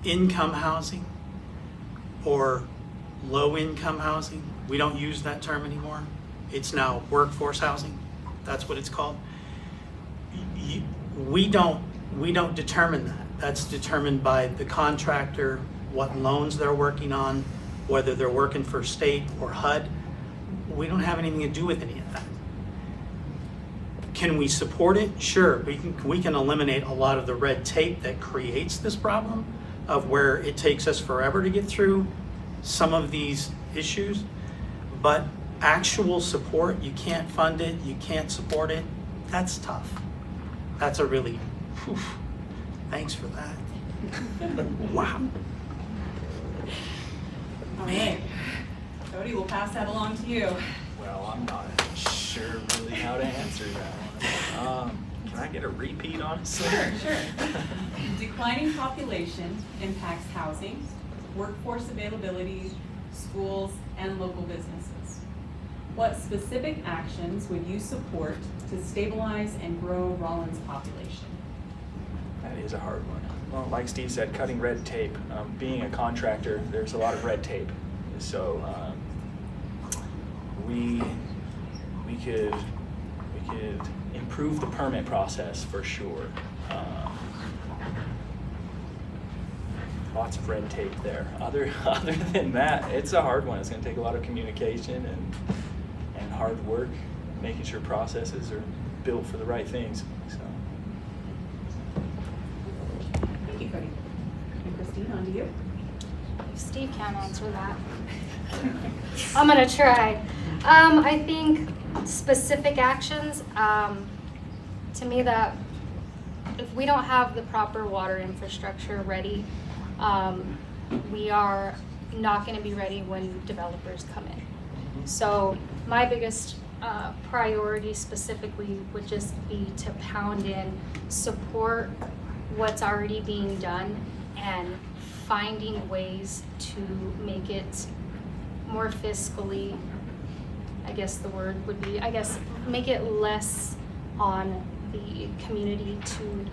income housing or low-income housing, we don't use that term anymore. It's now workforce housing. That's what it's called. We don't determine that. That's determined by the contractor, what loans they're working on, whether they're working for state or HUD. We don't have anything to do with any of that. Can we support it? Sure, we can eliminate a lot of the red tape that creates this problem of where it takes us forever to get through some of these issues, but actual support, you can't fund it, you can't support it, that's tough. That's a really, whew, thanks for that. Wow. Man. Cody, we'll pass that along to you. Well, I'm not sure really how to answer that one. Can I get a repeat, honestly? Sure. Declining population impacts housing, workforce availability, schools, and local businesses. What specific actions would you support to stabilize and grow Rawlins' population? That is a hard one. Well, like Steve said, cutting red tape. Being a contractor, there's a lot of red tape. So we could improve the permit process for sure. Lots of red tape there. Other than that, it's a hard one. It's going to take a lot of communication and hard work, making sure processes are built for the right things. So. Thank you, Cody. And Christine, on to you. If Steve can't answer that, I'm gonna try. I think specific actions, to me, that if we don't have the proper water infrastructure ready, we are not gonna be ready when developers come in. So my biggest priority specifically would just be to pound in, support what's already being done, and finding ways to make it more fiscally, I guess the word would be, make it less on the community to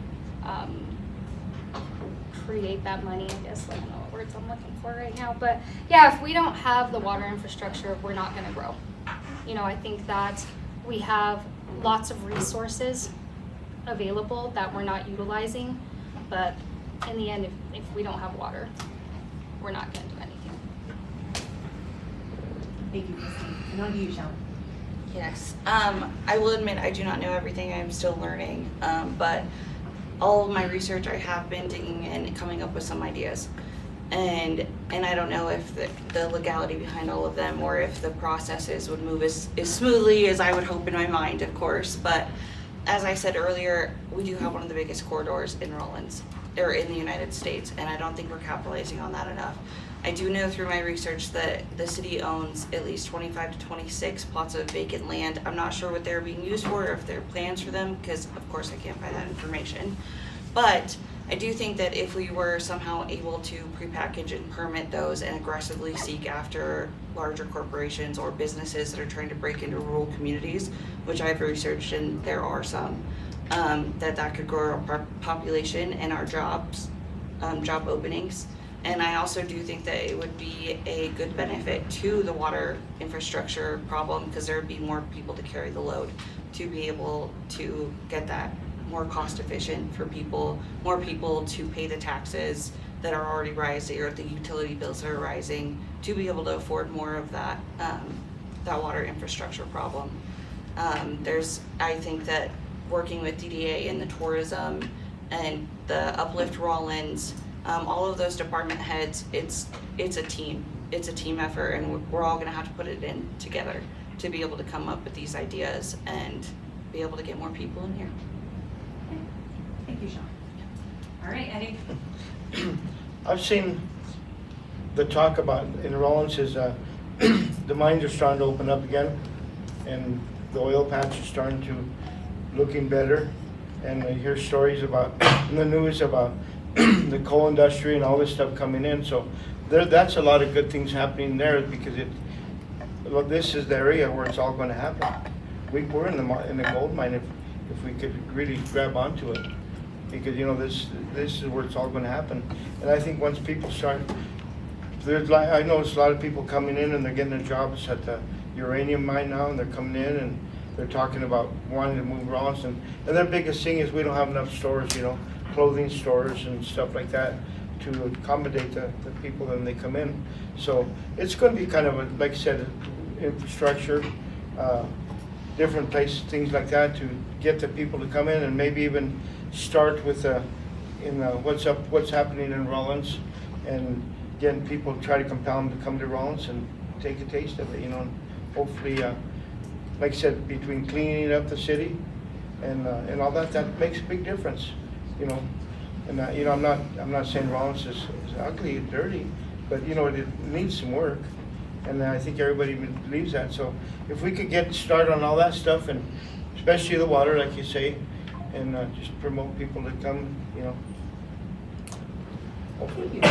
create that money, I guess. I don't know what words I'm looking for right now, but yeah, if we don't have the water infrastructure, we're not gonna grow. You know, I think that we have lots of resources available that we're not utilizing, but in the end, if we don't have water, we're not gonna do anything. Thank you, Christine. And on to you, Shelly. Yes, I will admit I do not know everything. I'm still learning, but all of my research I have been digging in and coming up with some ideas, and I don't know if the legality behind all of them or if the processes would move as smoothly as I would hope in my mind, of course. But as I said earlier, we do have one of the biggest corridors in Rawlins, or in the United States, and I don't think we're capitalizing on that enough. I do know through my research that the city owns at least 25 to 26 plots of vacant land. I'm not sure what they're being used for or if there are plans for them, because of course I can't find that information. But I do think that if we were somehow able to prepackage and permit those and aggressively seek after larger corporations or businesses that are trying to break into rural communities, which I've researched and there are some, that could grow our population and our jobs, job openings. And I also do think that it would be a good benefit to the water infrastructure problem, because there would be more people to carry the load, to be able to get that more cost efficient for people, more people to pay the taxes that are already rising or the utility bills that are rising, to be able to afford more of that, that water infrastructure problem. I think that working with DDA and the tourism and the Uplift Rawlins all of those department heads, it's a team. It's a team effort, and we're all gonna have to put it in together to be able to come up with these ideas and be able to get more people in here. Thank you, Sean. All right, Eddie. I've seen the talk about in Rawlins is the mines are starting to open up again, and the oil patch is starting to looking better. And I hear stories about in the news about the coal industry and all this stuff coming in. So that's a lot of good things happening there because this is the area where it's all going to happen. We're in the gold mine if we could really grab onto it, because this is where it's all going to happen. And I think once people start, I notice a lot of people coming in and they're getting their jobs at the uranium mine now, and they're coming in and they're talking about wanting to move Rawlins, and their biggest thing is we don't have enough stores, clothing stores and stuff like that to accommodate the people when they come in. So it's going to be kind of like I said, infrastructure, different places, things like that to get the people to come in, and maybe even start with what's happening in Rawlins, and getting people to try to compel them to come to Rawlins and take a taste of it, and hopefully, like I said, between cleaning up the city and all that makes a big difference, And I'm not saying Rawlins is ugly and dirty, but it needs some work, and I think everybody believes that. So if we could get started on all that stuff, and especially the water, like you say, and just promote people to come, hopefully. Thank you.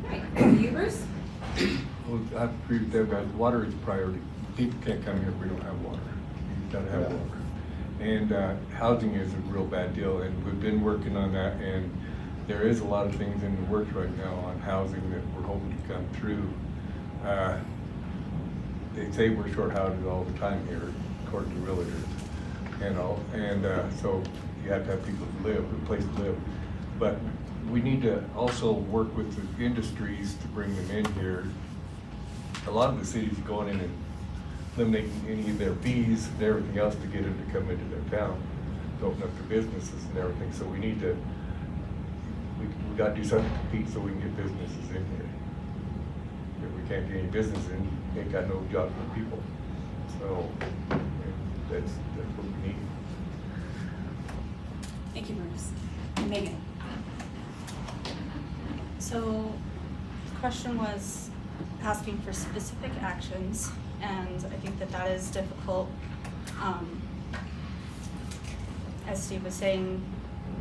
All right, over to you, Bruce. Well, I agree with that, guys. Water is a priority. People can't come here if we don't have water. You've got to have water. And housing is a real bad deal, and we've been working on that, and there is a lot of things in the works right now on housing that we're hoping to come through. They say we're short houses all the time here, according to realtors, and so you have to have people to live, a place to live. But we need to also work with the industries to bring them in here. A lot of the cities are going in and eliminating any of their fees and everything else to get them to come into their town, to open up their businesses and everything. So we need to, we got to do something to compete so we can get businesses in here. If we can't get any business in, we ain't got no jobs for people. So that's what we need. Thank you, Bruce. And Megan. So the question was asking for specific actions, and I think that is difficult. As Steve was saying,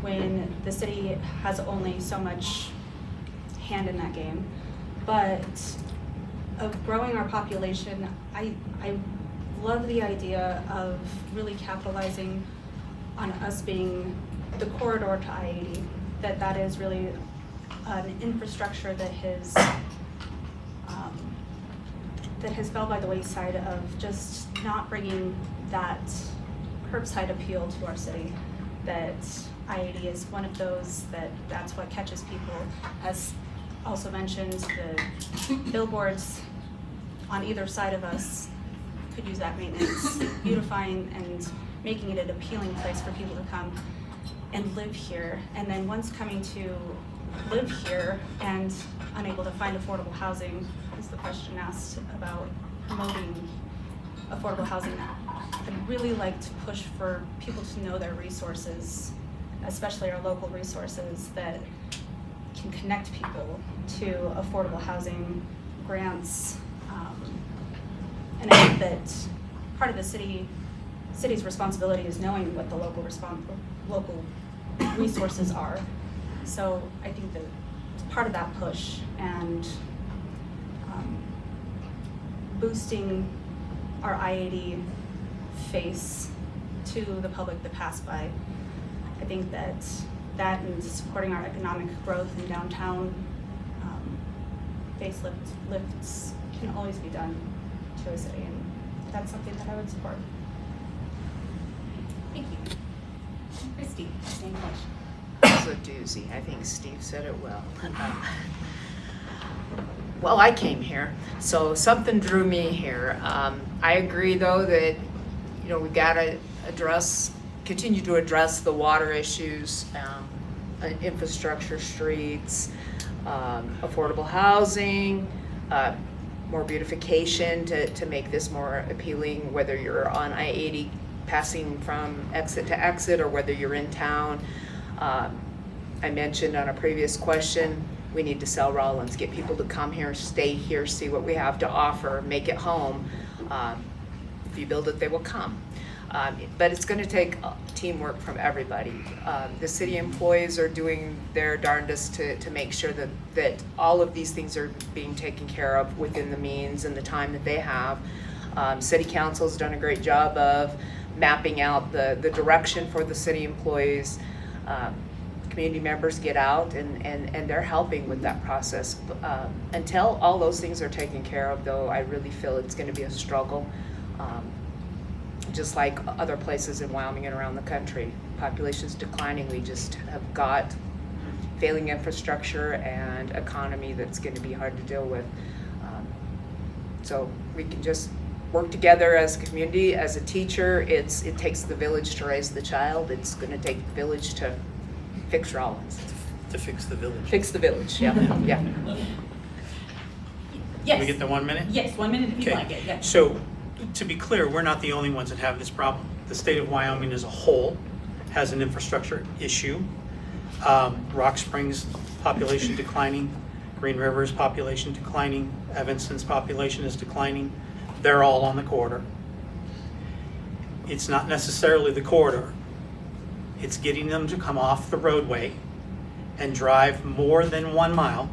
when the city has only so much hand in that game, but of growing our population, I love the idea of really capitalizing on us being the corridor to I-80, that is really an infrastructure that has fell by the wayside of just not bringing that curbside appeal to our city. That I-80 is one of those that's what catches people. As also mentioned, the billboards on either side of us could use that maintenance, beautifying and making it an appealing place for people to come and live here. And then once coming to live here and unable to find affordable housing, is the question asked about promoting affordable housing. I'd really like to push for people to know their resources, especially our local resources that can connect people to affordable housing grants. And I think that part of the city's responsibility is knowing what the local resources are. So I think that it's part of that push, and boosting our I-80 face to the public that pass by. I think that and supporting our economic growth in downtown, facelifts can always be done to a city, and that's something that I would support. Thank you. Christy, same question. It's a doozy. I think Steve said it well. Well, I came here, so something drew me here. I agree, though, that we got to continue to address the water issues. infrastructure, streets, affordable housing, more beautification to make this more appealing, whether you're on I-80 passing from exit to exit or whether you're in town. I mentioned on a previous question, we need to sell Rawlins, get people to come here, stay here, see what we have to offer, make it home. If you build it, they will come. But it's going to take teamwork from everybody. The city employees are doing their darndest to make sure that all of these things are being taken care of within the means and the time that they have. City council's done a great job of mapping out the direction for the city employees. Community members get out and they're helping with that process. Until all those things are taken care of, though, I really feel it's going to be a struggle. Just like other places in Wyoming and around the country. Population's declining. We just have got failing infrastructure and economy that's going to be hard to deal with. So we can just work together as a community, as a teacher. It takes the village to raise the child. It's going to take the village to fix Rawlins. To fix the village. Fix the village, yeah, yeah. Can we get the 1 minute? Yes, 1 minute if you Okay. like it, yeah. So, to be clear, we're not the only ones that have this problem. The state of Wyoming as a whole has an infrastructure issue. Rock Springs population declining, Green River's population declining, Evanston's population is declining. They're all on the corridor. It's not necessarily the corridor. It's getting them to come off the roadway and drive more than 1 mile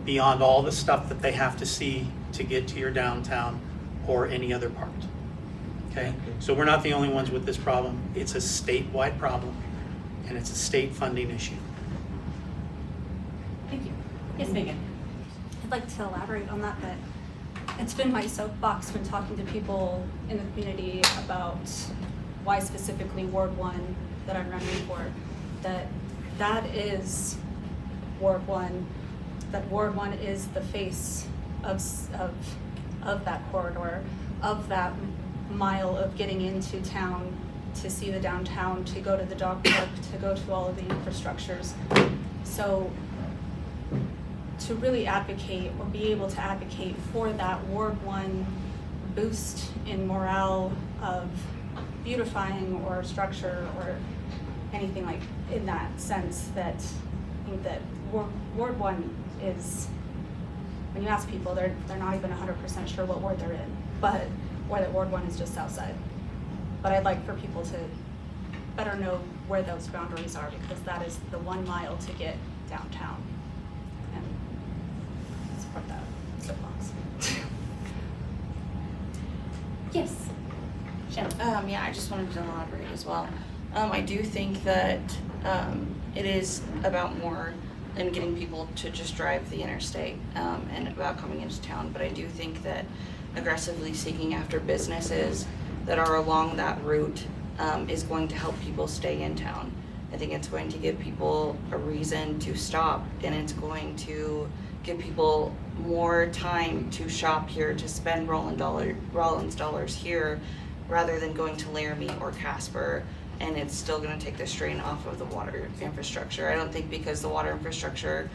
beyond all the stuff that they have to see to get to your downtown or any other part. Okay? So we're not the only ones with this problem. It's a statewide problem, and it's a state funding issue. Thank you. Yes, Megan. I'd like to elaborate on that, but it's been my soapbox when talking to people in the community about why specifically Ward 1 that I'm running for, that is Ward 1, that Ward 1 is the face of that corridor, of that mile of getting into town to see the downtown, to go to the dog park, to go to all of the infrastructures. So to really advocate or be able to advocate for that Ward 1 boost in morale of beautifying or structure or anything like in that sense, that I think that Ward 1 is, when you ask people, they're not even 100% sure what ward they're in, but or that Ward 1 is just south side. But I'd like for people to better know where those boundaries are, because that is the 1 mile to get downtown and support that soapbox. Yes. Shannon. Yeah, I just wanted to elaborate as well. I do think that it is about more than getting people to just drive the interstate and about coming into town, but I do think that aggressively seeking after businesses that are along that route is going to help people stay in town. I think it's going to give people a reason to stop, and it's going to give people more time to shop here, to spend Rawlins dollars here, rather than going to Laramie or Casper, and it's still gonna take the strain off of the water infrastructure. I don't think because the water infrastructure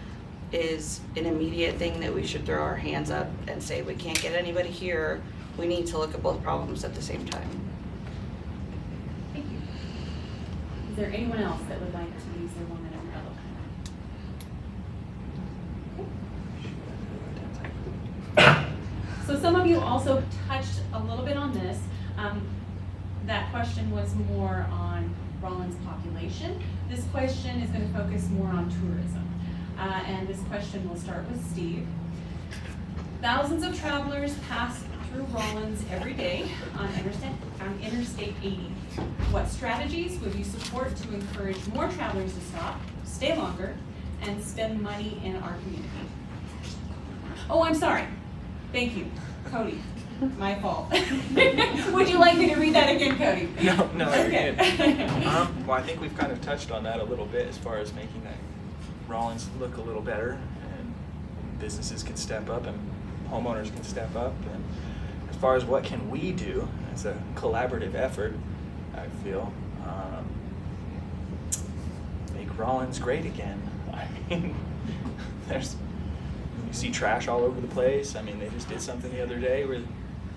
is an immediate thing that we should throw our hands up and say we can't get anybody here. We need to look at both problems at the same time. Thank you. Is there anyone else that would like to use their 1 minute rebuttal? So some of you also touched a little bit on this. That question was more on Rawlins population. This question is going to focus more on tourism. And this question will start with Steve. Thousands of travelers pass through Rawlins every day on Interstate 80. What strategies would you support to encourage more travelers to stop, stay longer, and spend money in our community? Oh, I'm sorry. Thank you, Cody. My fault. Would you like me to read that again, Cody? No, you're Okay. good. Well, I think we've kind of touched on that a little bit as far as making that Rawlins look a little better, and businesses can step up and homeowners can step up. And as far as what can we do, it's a collaborative effort, I feel. Make Rawlins great again. I mean, you see trash all over the place. I mean, they just did something the other day where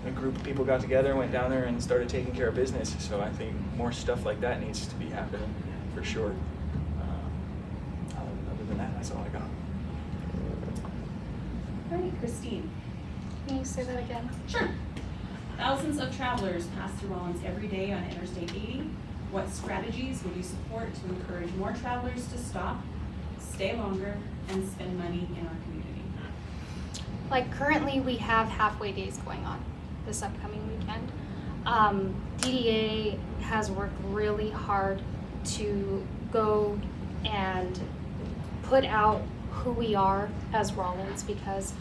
a group of people got together, went down there and started taking care of business. So I think more stuff like that needs to be happening for sure. Other than that, that's all I got. All right, Christine. Can you say that again? Sure. Thousands of travelers pass through Rawlins every day on Interstate 80. What strategies would you support to encourage more travelers to stop, stay longer, and spend money in our community? Like currently, we have halfway days going on this upcoming weekend. DDA has worked really hard to go and put out who we are as Rawlins, because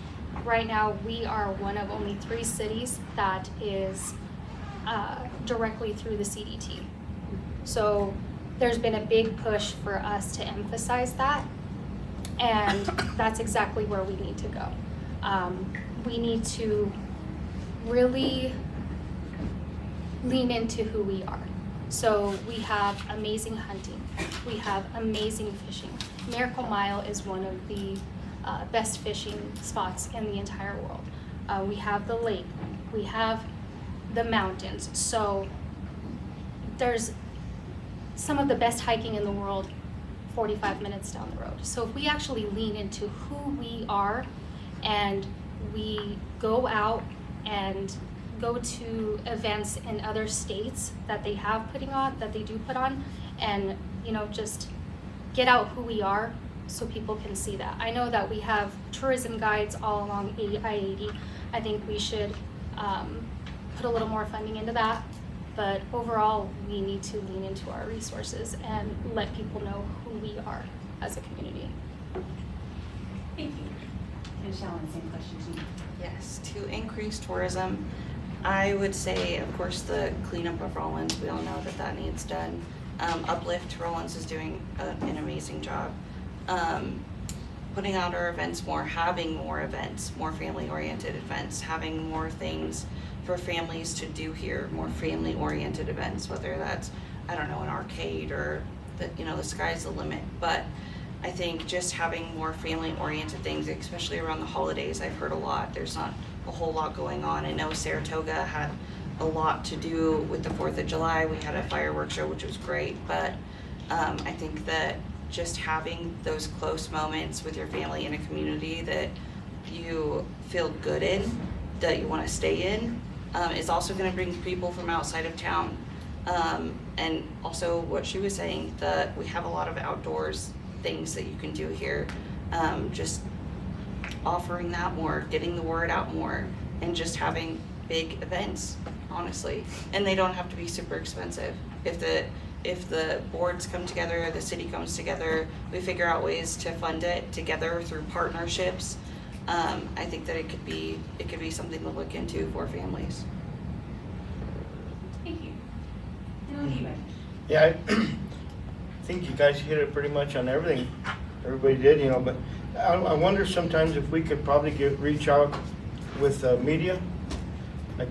right now we are one of only 3 cities that is directly through the CDT. So there's been a big push for us to emphasize that, and that's exactly where we need to go. We need to really lean into who we are. So we have amazing hunting, we have amazing fishing. Miracle Mile is one of the best fishing spots in the entire world. We have the lake, we have the mountains. So there's some of the best hiking in the world 45 minutes down the road. So if we actually lean into who we are and we go out and go to events in other states that they have that they do put on, and just get out who we are so people can see that. I know that we have tourism guides all along I-80. I think we should put a little more funding into that, but overall we need to lean into our resources and let people know who we are as a community. Thank you. And Shalyn, same question to you. Yes, to increase tourism, I would say, of course, the cleanup of Rawlins, we all know that needs done. Uplift Rawlins is doing an amazing job. Putting out our events more, having more events, more family-oriented events, having more things for families to do here, more family-oriented events, whether that's, I don't know, an arcade or the sky's the limit. But I think just having more family-oriented things, especially around the holidays, I've heard a lot. There's not a whole lot going on. I know Saratoga had a lot to do with the 4th of July. We had a fireworks show, which was great, but I think that just having those close moments with your family in a community that you feel good in, that you want to stay in, is also going to bring people from outside of town. And also what she was saying, that we have a lot of outdoors things that you can do here. Just offering that more, getting the word out more, and just having big events, honestly. And they don't have to be super expensive. If the boards come together, the city comes together, we figure out ways to fund it together through partnerships. I think that it could be something to look into for families. Thank you. And on to you, Mike. Yeah, I think you guys hit it pretty much on everything. Everybody did, but I wonder sometimes if we could probably reach out with media. Like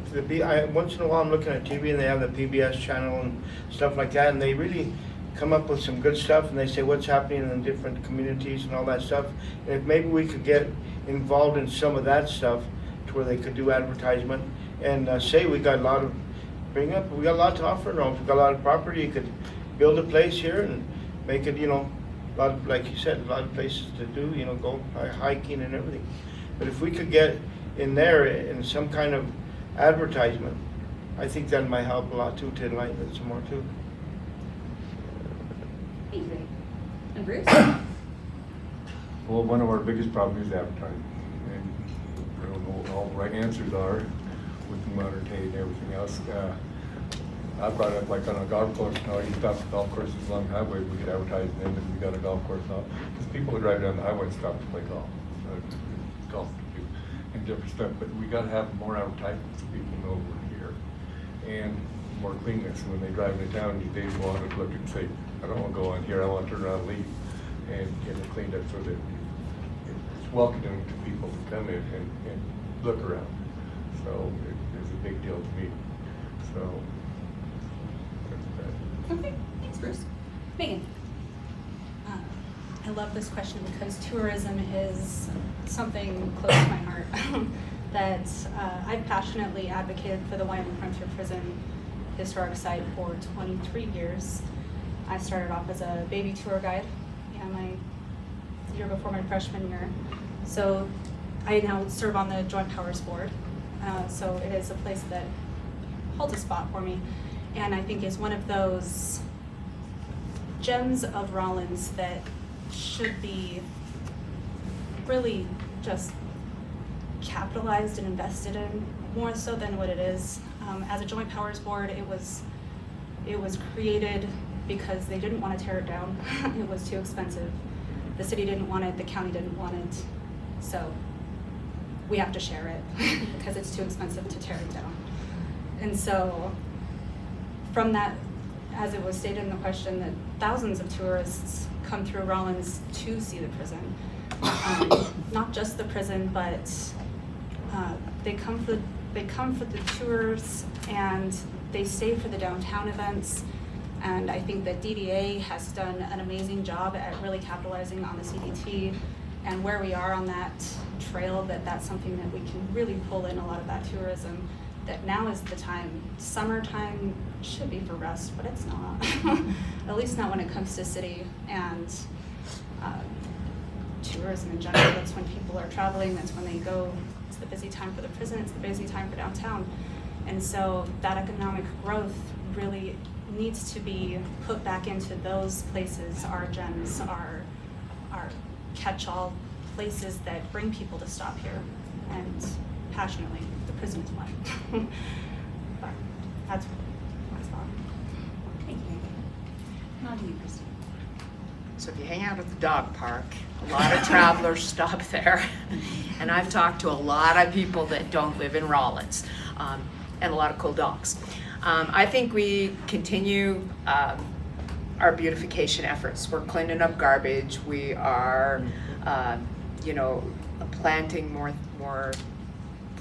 once in a while I'm looking at TV and they have the PBS channel and stuff like that, and they really come up with some good stuff, and they say what's happening in different communities and all that stuff. And if maybe we could get involved in some of that stuff to where they could do advertisement and say we got a lot to offer in Rome. We got a lot of property. You could build a place here and make it, a lot of, like you said, a lot of places to do, go hiking and everything. But if we could get in there in some kind of advertisement, I think that might help a lot too, to enlighten it some more too. Thank you. And Bruce? Well, one of our biggest problems is advertising. And I don't know what all the right answers are with the modern day and everything else. I brought up like on a golf course, you stop the golf courses along the highway, we could advertise them, and we got a golf course now. Because people would drive down the highway and stop to play golf. Golf to do and different stuff, but we gotta have more advertisements so people know we're here. And more cleanness. When they drive into town, they want to look and say, I don't want to go on here, I want to turn around and leave, and get it cleaned up so that it's welcoming to people to come in and look around. So it's a big deal to me. So Okay, thanks, Bruce. Megan? I love this question because tourism is something close to my heart that I've passionately advocated for the Wyoming Frontier Prison historic site for 23 years. I started off as a baby tour guide my year before my freshman year. So I now serve on the Joint Powers Board. So it is a place that holds a spot for me, and I think is one of those gems of Rawlins that should be really just capitalized and invested in more so than what it is. As a Joint Powers Board, it was created because they didn't want to tear it down. It was too expensive. The city didn't want it, the county didn't want it, so we have to share it because it's too expensive to tear it down. And so from that, as it was stated in the question, that thousands of tourists come through Rawlins to see the prison. Not just the prison, but they come for the tours and they stay for the downtown events. And I think that DDA has done an amazing job at really capitalizing on the CDT and where we are on that trail, that's something that we can really pull in a lot of that tourism, that now is the time. Summertime should be for rest, but it's not. At least not when it comes to city and tourism in general. That's when people are traveling, that's when they go. It's the busy time for the prison, it's the busy time for downtown. And so that economic growth really needs to be put back into those places, our gems, our catch-all places that bring people to stop here, and passionately, the prison is one. But that's my thought. Thank you. And on to you, Christine. So if you hang out at the dog park, a lot of travelers stop there. And I've talked to a lot of people that don't live in Rawlins, and a lot of cool dogs. I think we continue our beautification efforts. We're cleaning up garbage. We are, planting more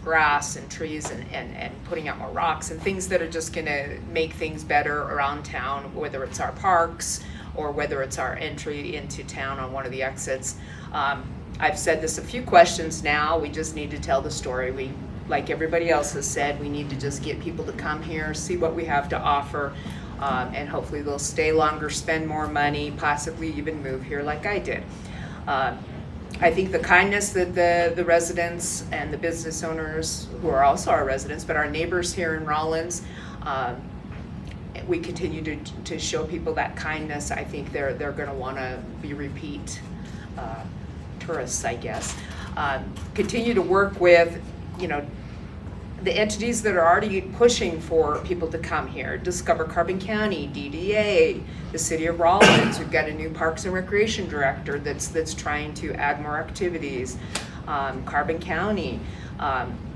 grass and trees and putting out more rocks and things that are just gonna make things better around town, whether it's our parks or whether it's our entry into town on one of the exits. I've said this a few questions now. We just need to tell the story. We, like everybody else has said, we need to just get people to come here, see what we have to offer, and hopefully they'll stay longer, spend more money, possibly even move here like I did. I think the kindness that the residents and the business owners, who are also our residents, but our neighbors here in Rawlins, we continue to show people that kindness. I think they're going to want to be repeat tourists, I guess. Continue to work with, the entities that are already pushing for people to come here. Discover Carbon County, DDA, the City of Rawlins. We've got a new Parks and Recreation Director that's trying to add more activities. Carbon County,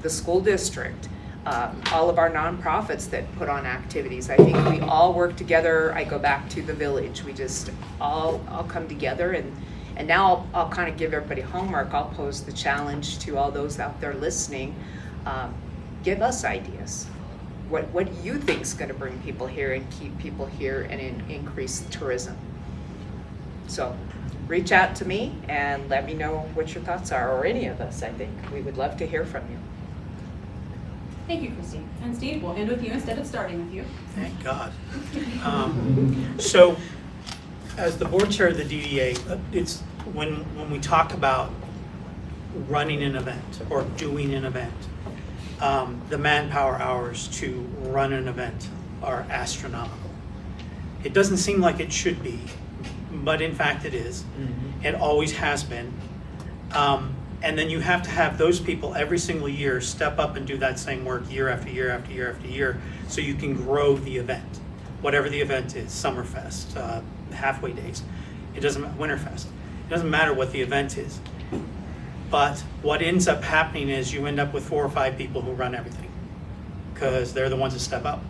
the school district, all of our nonprofits that put on activities. I think we all work together. I go back to the village. We just all come together, and now I'll kind of give everybody homework. I'll pose the challenge to all those out there listening. Give us ideas. What do you think is going to bring people here and keep people here and increase tourism? So reach out to me and let me know what your thoughts are, or any of us. I think we would love to hear from you. Thank you, Christine. And Steve, we'll end with you instead of starting with you. Thank God. So, as the board chair of the DDA, it's when we talk about running an event or doing an event, the manpower hours to run an event are astronomical. It doesn't seem like it should be, but in fact it is. Mm-hmm. It always has been. And then you have to have those people every single year step up and do that same work year after year after year after year, so you can grow the event, whatever the event is. Summerfest, halfway days, it doesn't matter, Winterfest. It doesn't matter what the event is. But what ends up happening is you end up with 4 or 5 people who run everything, because they're the ones that step up.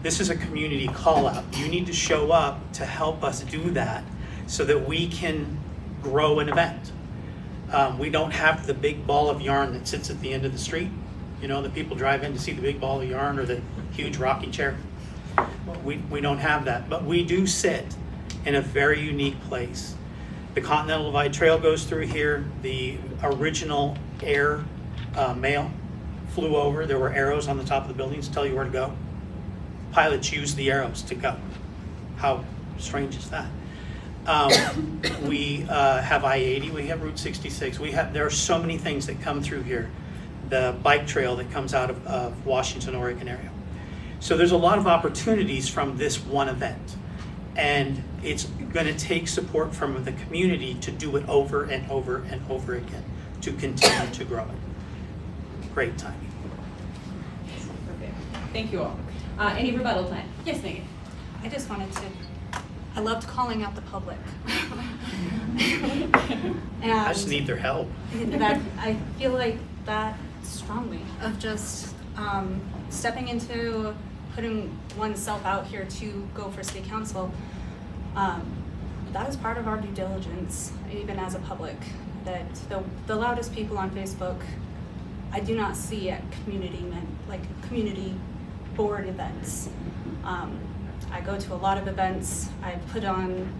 This is a community call out. You need to show up to help us do that so that we can grow an event. We don't have the big ball of yarn that sits at the end of the street. The people drive in to see the big ball of yarn or the huge rocking chair. We don't have that, but we do sit in a very unique place The Continental Divide Trail goes through here. The original air mail flew over. There were arrows on the top of the buildings to tell you where to go. Pilots used the arrows to go. How strange is that? We have I-80, we have Route 66. There are so many things that come through here. The bike trail that comes out of Washington, Oregon area. So there's a lot of opportunities from this one event. And it's going to take support from the community to do it over and over and over again to continue to grow it. Great timing. Okay. Thank you all. Any rebuttal plan? Yes, Megan. I just wanted to, I loved calling out the public. And I just need their help. that, I feel like that strongly of just stepping into putting oneself out here to go for city council. That is part of our due diligence, even as a public, that the loudest people on Facebook, I do not see at community board events. I go to a lot of events. I've put on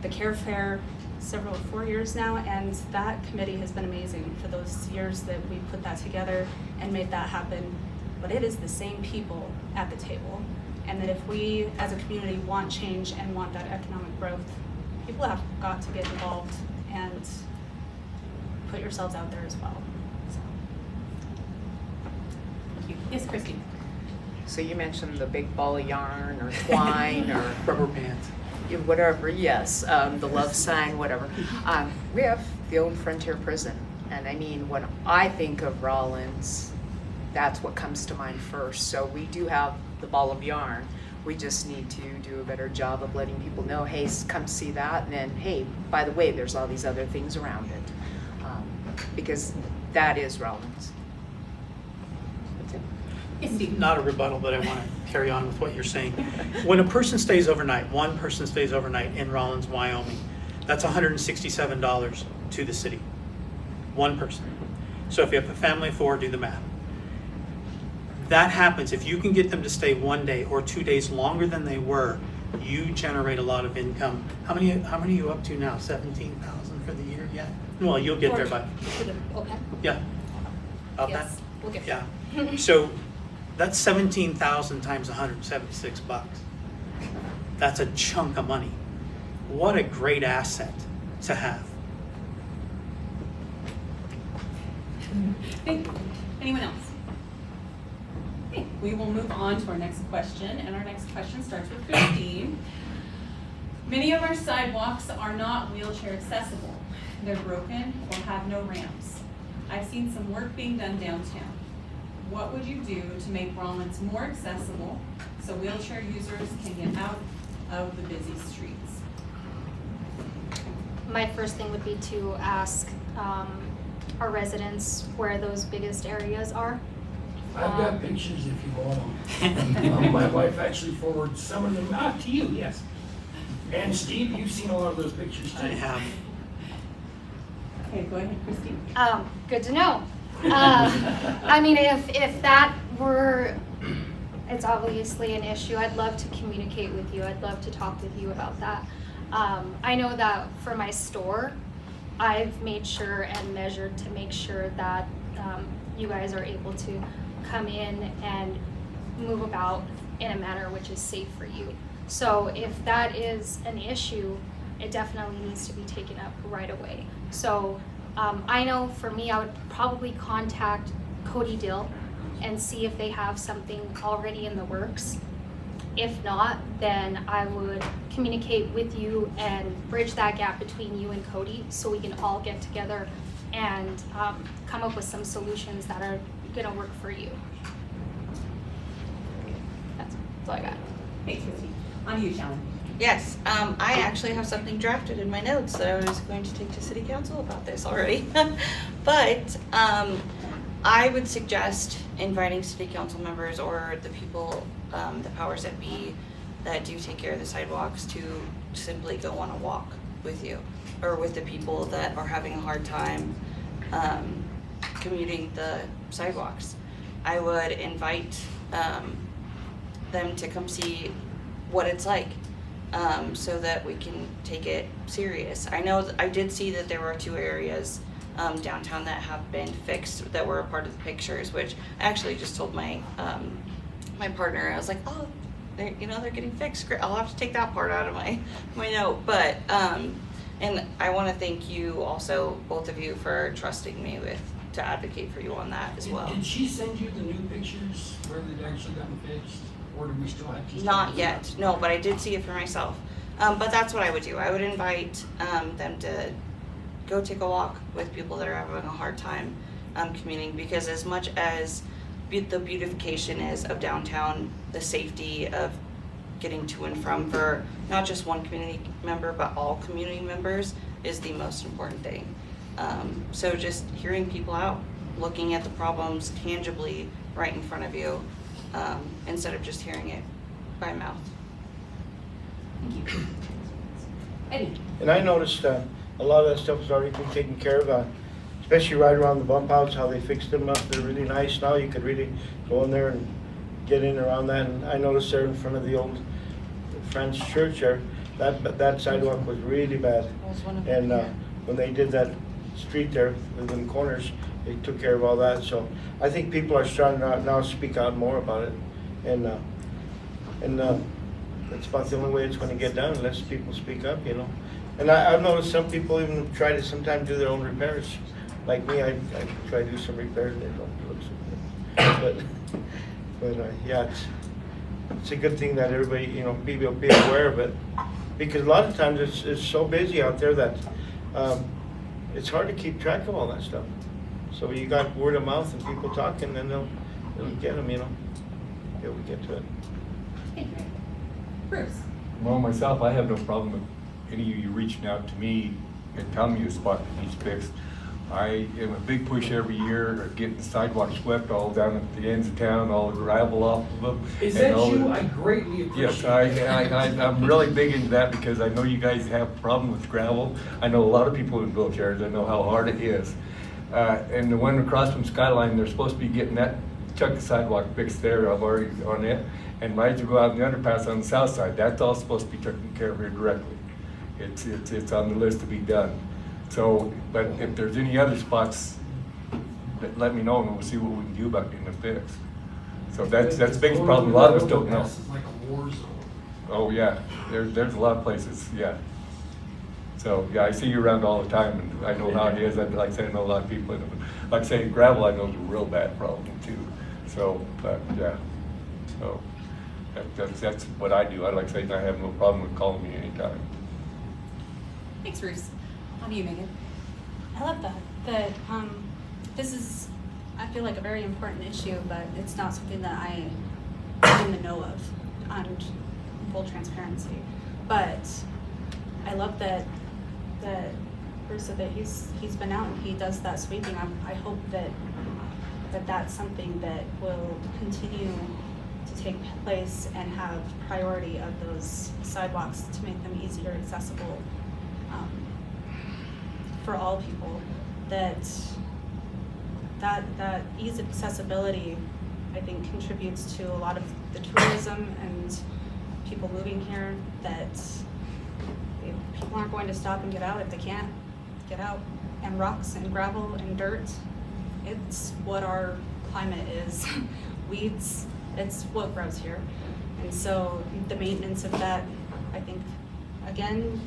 the Care Fair 4 years now, and that committee has been amazing for those years that we put that together and made that happen. But it is the same people at the table, and that if we as a community want change and want that economic growth, people have got to get involved and put yourselves out there as well. So. Thank you. Yes, Christy. So you mentioned the big ball of yarn or twine or Rubber bands. whatever, yes, the love sign, whatever. We have the old Frontier Prison. And I mean, when I think of Rawlins, that's what comes to mind first. So we do have the ball of yarn. We just need to do a better job of letting people know, hey, come see that. And then, hey, by the way, there's all these other things around it. Because that is Rawlins. That's it. Yes, Steve. Not a rebuttal, but I want to carry on with what you're saying. When a person stays overnight, one person stays overnight in Rawlins, Wyoming, that's $167 to the city. One person. So if you have a family of 4, do the math. That happens. If you can get them to stay 1 day or 2 days longer than they were, you generate a lot of income. How many are you up to now? 17,000 for the year yet? Well, you'll get there by. Okay. Yeah. About Yes, that? we'll get Yeah. there. So that's 17,000 times 176 bucks. That's a chunk of money. What a great asset to have. Thank you. Anyone else? Okay, we will move on to our next question, and our next question starts with Christine. Many of our sidewalks are not wheelchair accessible. They're broken or have no ramps. I've seen some work being done downtown. What would you do to make Rawlins more accessible so wheelchair users can get out of the busy streets? My first thing would be to ask our residents where those biggest areas are. I've got pictures if you want them. My wife actually forwarded some of them out to you, yes. And Steve, you've seen a lot of those pictures too. I have. Okay, go ahead, Christine. Good to know. I mean, if that were, it's obviously an issue. I'd love to communicate with you. I'd love to talk with you about that. I know that for my store, I've made sure and measured to make sure that you guys are able to come in and move about in a manner which is safe for you. So if that is an issue, it definitely needs to be taken up right away. So I know for me, I would probably contact Cody Dill and see if they have something already in the works. If not, then I would communicate with you and bridge that gap between you and Cody so we can all get together and come up with some solutions that are gonna work for you. That's all I got. Thanks, Christine. On to you, Shalyn. Yes, I actually have something drafted in my notes that I was going to take to city council about this already. But I would suggest inviting city council members or the people, the powers that be that do take care of the sidewalks to simply go on a walk with you or with the people that are having a hard time commuting the sidewalks. I would invite them to come see what it's like. so that we can take it serious. I know, I did see that there were 2 areas downtown that have been fixed that were a part of the pictures, which I actually just told my my partner. I was like, oh, they're getting fixed. Great. I'll have to take that part out of my note. But and I want to thank you also, both of you, for trusting me to advocate for you on that as well. Did she send you the new pictures where they'd actually gotten fixed? Or do we still have to? Not yet, no, but I did see it for myself. But that's what I would do. I would invite them to go take a walk with people that are having a hard time commuting, because as much as the beautification is of downtown, the safety of getting to and from for not just one community member, but all community members is the most important thing. So just hearing people out, looking at the problems tangibly right in front of you, instead of just hearing it by mouth. Thank you. Eddie? And I noticed a lot of that stuff has already been taken care of, especially right around the bump outs, how they fixed them up. They're really nice now. You could really go in there and get in around that. And I noticed there in front of the old French church there, that sidewalk was really bad. And when they did that street there with them corners, they took care of all that. So I think people are starting to now speak out more about it. And that's about the only way it's going to get done, unless people speak up, And I've noticed some people even try to sometimes do their own repairs. Like me, I try to do some repairs and they don't look so good. But yeah, it's a good thing that everybody, people be aware of it. Because a lot of times it's so busy out there that it's hard to keep track of all that stuff. So you got word of mouth and people talking, then they'll get them, be able to get to it. Thank you. Bruce? Well, myself, I have no problem with any of you reaching out to me and telling me a spot that needs fixed. I am a big push every year of getting the sidewalks swept all down at the ends of town, all the gravel off of them. Is that you? I greatly appreciate Yes, I'm really big into that because I know you guys have a problem with gravel. I know a lot of people in wheelchairs. I know how hard it is. And the one across from Skyline, they're supposed to be getting that chunk of sidewalk fixed there. I'm already on it. And might as well go out in the underpass on the south side. That's all supposed to be taken care of here directly. It's on the list to be done. So, but if there's any other spots, let me know and we'll see what we can do about getting them fixed. So that's the biggest problem. A lot of us don't know. It's like a war zone. Oh yeah, there's a lot of places, yeah. So yeah, I see you around all the time and I know how it is. Like I said, I know a lot of people in it. Like I say, gravel I know is a real bad problem too. So, but yeah, so that's what I do. I like saying I have no problem with calling me anytime. Thanks, Bruce. On to you, Megan. I love that this is, I feel like, a very important issue, but it's not something that I am in the know of on full transparency. But I love that Bruce said that he's been out and he does that sweeping. I hope that that's something that will continue to take place and have priority of those sidewalks to make them easier accessible for all people. That ease of accessibility, I think, contributes to a lot of the tourism and people moving here, that people aren't going to stop and get out if they can't get out. And rocks and gravel and dirt, it's what our climate is. Weeds, it's what grows here. And so the maintenance of that, I think, again,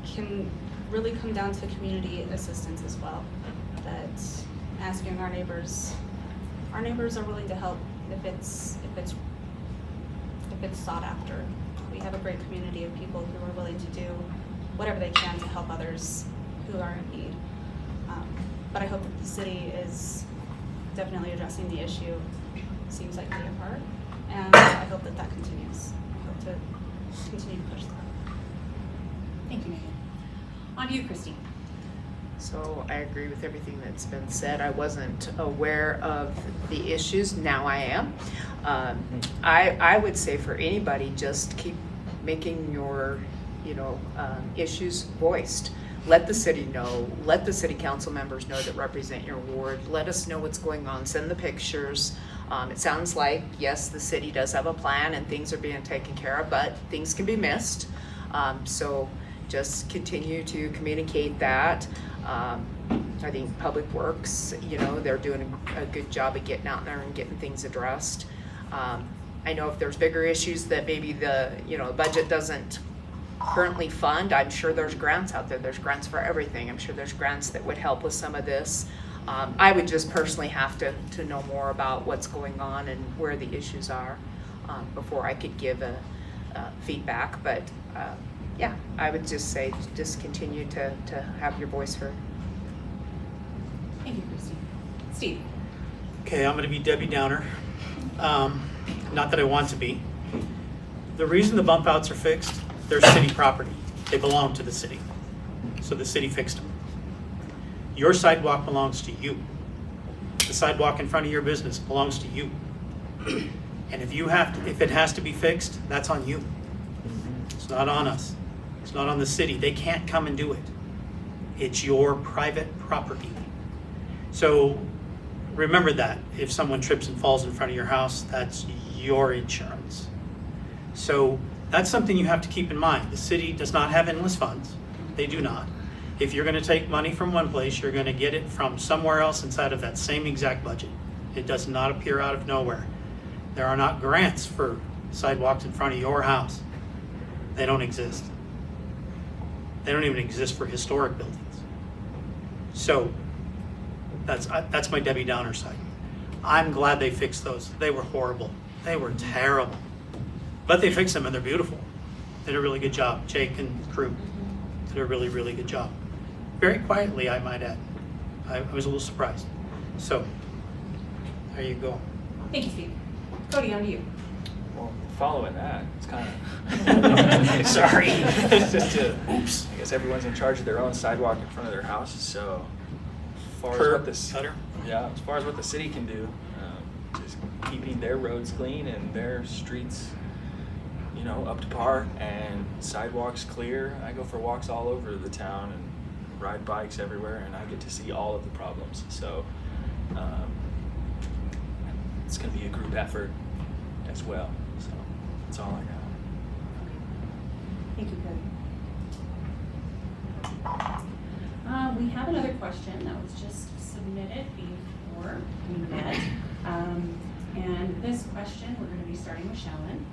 can really come down to community assistance as well. That asking our neighbors are willing to help if it's sought after. We have a great community of people who are willing to do whatever they can to help others who are in need. But I hope that the city is definitely addressing the issue. Seems like they are, and I hope that continues. I hope to continue to push that. Thank you, Megan. On to you, Christine. So I agree with everything that's been said. I wasn't aware of the issues. Now I am. I would say for anybody, just keep making your, issues voiced. Let the city know. Let the city council members know that represent your ward. Let us know what's going on. Send the pictures. It sounds like, yes, the city does have a plan and things are being taken care of, but things can be missed. So just continue to communicate that. I think Public Works, they're doing a good job of getting out there and getting things addressed. I know if there's bigger issues that maybe the budget doesn't currently fund, I'm sure there's grants out there. There's grants for everything. I'm sure there's grants that would help with some of this. I would just personally have to know more about what's going on and where the issues are before I could give a feedback. But yeah, I would just say just continue to have your voice heard. Thank you, Christine. Steve? Okay, I'm gonna be Debbie Downer. Not that I want to be. The reason the bump outs are fixed, they're city property. They belong to the city. So the city fixed them. Your sidewalk belongs to you. The sidewalk in front of your business belongs to you. And if it has to be fixed, that's on you. It's not on us. It's not on the city. They can't come and do it. It's your private property. So remember that. If someone trips and falls in front of your house, that's your insurance. So that's something you have to keep in mind. The city does not have endless funds. They do not. If you're gonna take money from one place, you're gonna get it from somewhere else inside of that same exact budget. It does not appear out of nowhere. There are not grants for sidewalks in front of your house. They don't exist. They don't even exist for historic buildings. So that's my Debbie Downer side. I'm glad they fixed those. They were horrible. They were terrible. But they fixed them and they're beautiful. Did a really good job. Jake and crew did a really, really good job. Very quietly, I might add. I was a little surprised. So, there you go. Thank you, Steve. Cody, on to you. Well, following that, it's kind of sorry. It's just oops. I guess everyone's in charge of their own sidewalk in front of their houses. So, as far as what this, Cutter. yeah, as far as what the city can do, just keeping their roads clean and their streets, up to par and sidewalks clear. I go for walks all over the town and ride bikes everywhere, and I get to see all of the problems. So it's going to be a group effort as well. So that's all I got. Thank you, Cody. We have another question that was just submitted before we met. And this question, we're going to be starting with Shellen.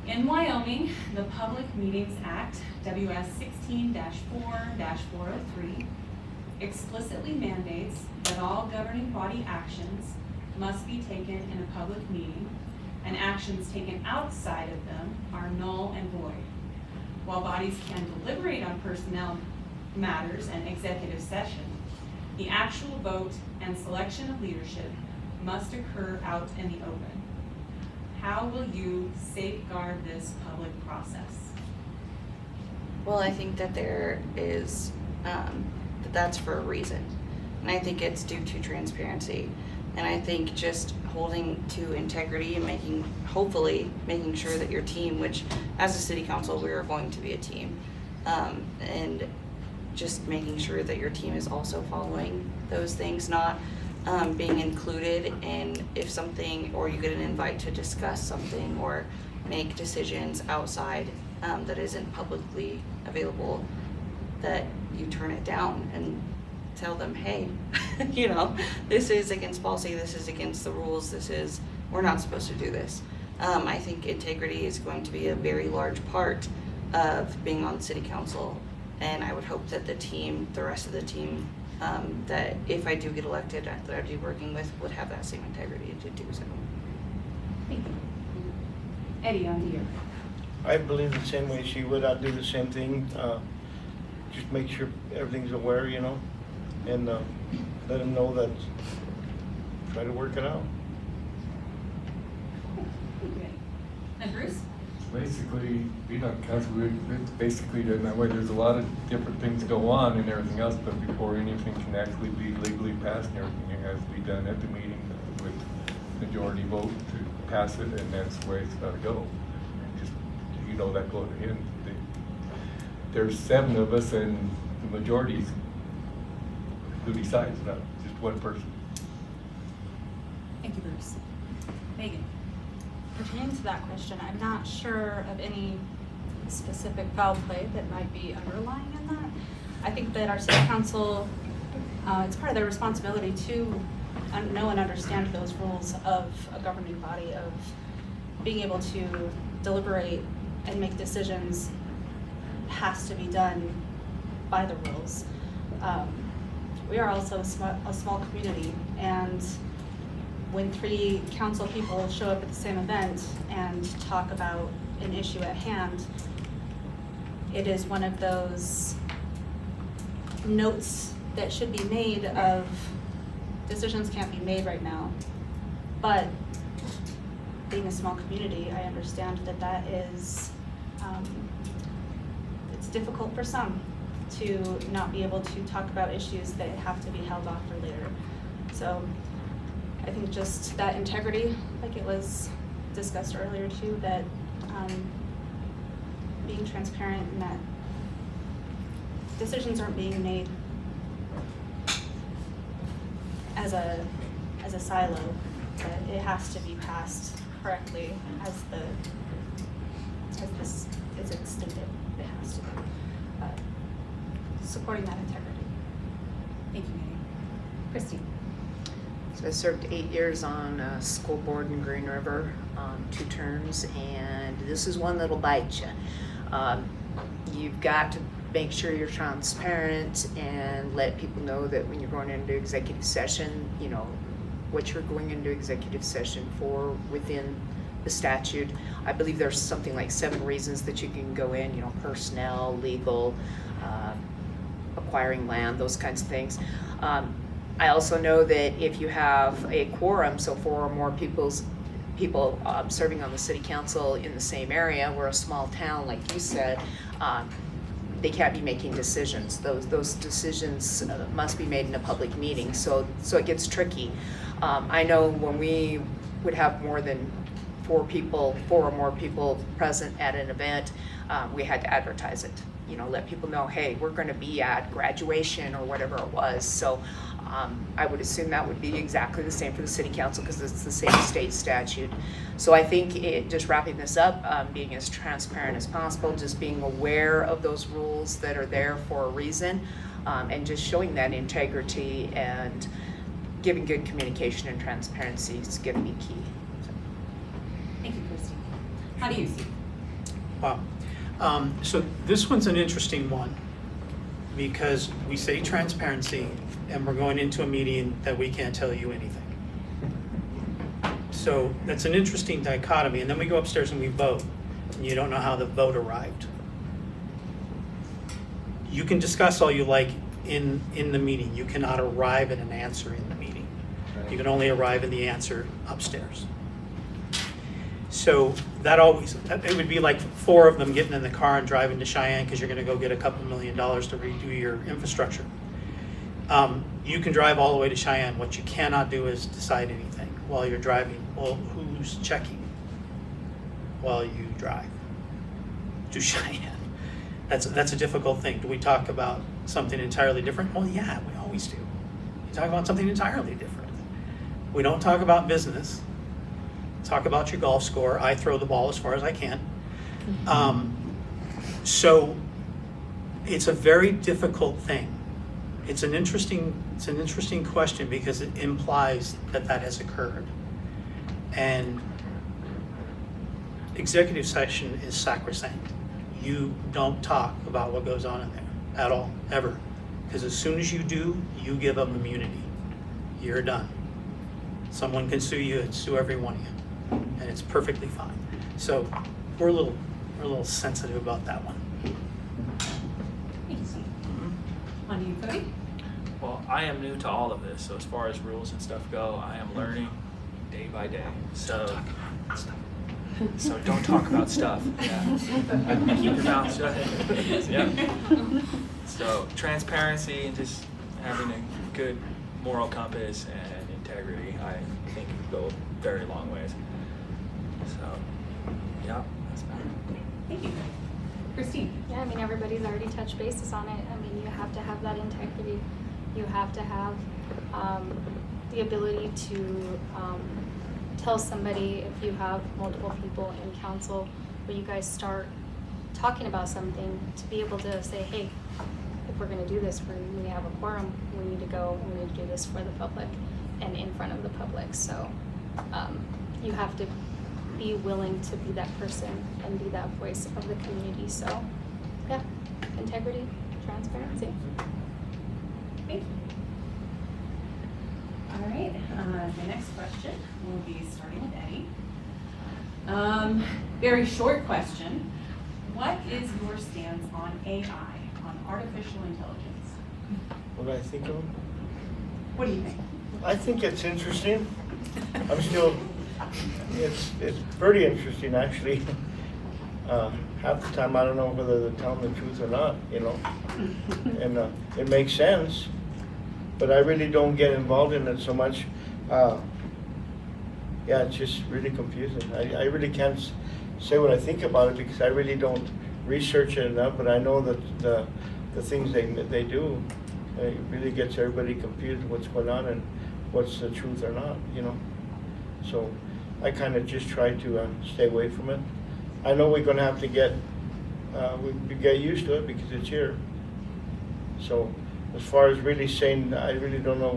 In Wyoming, the Public Meetings Act, WS 16-4-403, explicitly mandates that all governing body actions must be taken in a public meeting, and actions taken outside of them are null and void. While bodies can deliberate on personnel matters and executive session, the actual vote and selection of leadership must occur out in the open. How will you safeguard this public process? Well, I think that there is, that's for a reason. And I think it's due to transparency. And I think just holding to integrity and hopefully making sure that your team, which as a city council, we are going to be a team, and just making sure that your team is also following those things, not being included in if something, or you get an invite to discuss something or make decisions outside that isn't publicly available, that you turn it down and tell them, hey, this is against policy, this is against the rules, we're not supposed to do this. I think integrity is going to be a very large part of being on city council, and I would hope that the rest of the team, that if I do get elected, that I'd be working with, would have that same integrity to do so. Thank you. Eddie, on to you. I believe the same way she would. I'd do the same thing. Just make sure everything's aware, and let them know that, try to work it out. Okay. And Bruce? Basically, being on council, it's basically done that way. There's a lot of different things go on and everything else, but before anything can actually be legally passed and everything, it has to be done at the meeting with majority vote to pass it, and that's the way it's got to go. Just, that going in. There's 7 of us, and the majority's who decides, not just one person. Thank you, Bruce. Megan? Pertaining to that question, I'm not sure of any specific foul play that might be underlying in that. I think that our city council, it's part of their responsibility to know and understand those rules of a governing body, of being able to deliberate and make decisions has to be done by the rules. We are also a small community, and when 3 council people show up at the same event and talk about an issue at hand, it is one of those notes that should be made of decisions can't be made right now. But being a small community, I understand that that is, it's difficult for some to not be able to talk about issues that have to be held off for later. So I think just that integrity, like it was discussed earlier too, that being transparent and that decisions aren't being made as a silo, that it has to be passed correctly as this is stated, it has to be. Supporting that integrity. Thank you, Megan. Christine? So I served 8 years on a school board in Green River, 2 terms, and this is one that'll bite you. You've got to make sure you're transparent and let people know that when you're going into executive session, you know, what you're going into executive session for within the statute. I believe there's something like 7 reasons that you can go in, you know, personnel, legal, acquiring land, those kinds of things. I also know that if you have a quorum, so 4 or more people serving on the city council in the same area, we're a small town, like you said, they can't be making decisions. Those decisions must be made in a public meeting, so it gets tricky. I know when we would have more than 4 or more people present at an event, we had to advertise it. You know, let people know, hey, we're going to be at graduation or whatever it was. So I would assume that would be exactly the same for the city council because it's the same state statute. So I think just wrapping this up, being as transparent as possible, just being aware of those rules that are there for a reason, and just showing that integrity and giving good communication and transparency is going to be key. So. Thank you, Christine. How do you see? Wow. So this one's an interesting one because we say transparency and we're going into a meeting that we can't tell you anything. So that's an interesting dichotomy. And then we go upstairs and we vote and you don't know how the vote arrived. You can discuss all you like in the meeting. You cannot arrive at an answer in the meeting. You can only arrive at the answer upstairs. So it would be like 4 of them getting in the car and driving to Cheyenne because you're going to go get a couple $1 million to redo your infrastructure. You can drive all the way to Cheyenne. What you cannot do is decide anything while you're driving. Well, who's checking while you drive to Cheyenne? That's a difficult thing. Do we talk about something entirely different? Well, yeah, we always do. We talk about something entirely different. We don't talk about business. Talk about your golf score. I throw the ball as far as I can. So it's a very difficult thing. It's an interesting question because it implies that has occurred. And executive session is sacrosanct. You don't talk about what goes on in there at all, ever. Because as soon as you do, you give up immunity. You're done. Someone can sue you and sue every one of you. And it's perfectly fine. So we're a little sensitive about that one. Thank you, Steve. On to you, Cody. Well, I am new to all of this, so as far as rules and stuff go, I am learning day by day. So don't talk about stuff. Yeah. Keep your mouth shut. Yeah. So transparency and just having a good moral compass and integrity, I think go a very long ways. So, yeah, that's about it. Thank you. Christine. Yeah, I mean, everybody's already touched bases on it. I mean, you have to have that integrity. You have to have the ability to tell somebody, if you have multiple people in council, where you guys start talking about something, to be able to say, hey, if we're gonna do this, we have a quorum, we need to go and we need to do this for the public and in front of the public. So you have to be willing to be that person and be that voice of the community. So yeah, integrity, transparency. Thank you. All right, the next question will be starting with Eddie. Very short question. What is your stance on AI, on artificial intelligence? What do I think of them? What do you think? I think it's interesting. It's pretty interesting, actually. Half the time I don't know whether they're telling the truth or not, you know. And it makes sense, but I really don't get involved in it so much. Yeah, it's just really confusing. I really can't say what I think about it because I really don't research it enough, but I know that the things they do, it really gets everybody confused what's going on and what's the truth or not, you know. So I kind of just try to stay away from it. I know we're going to have to get used to it because it's here. So as far as really saying, I really don't know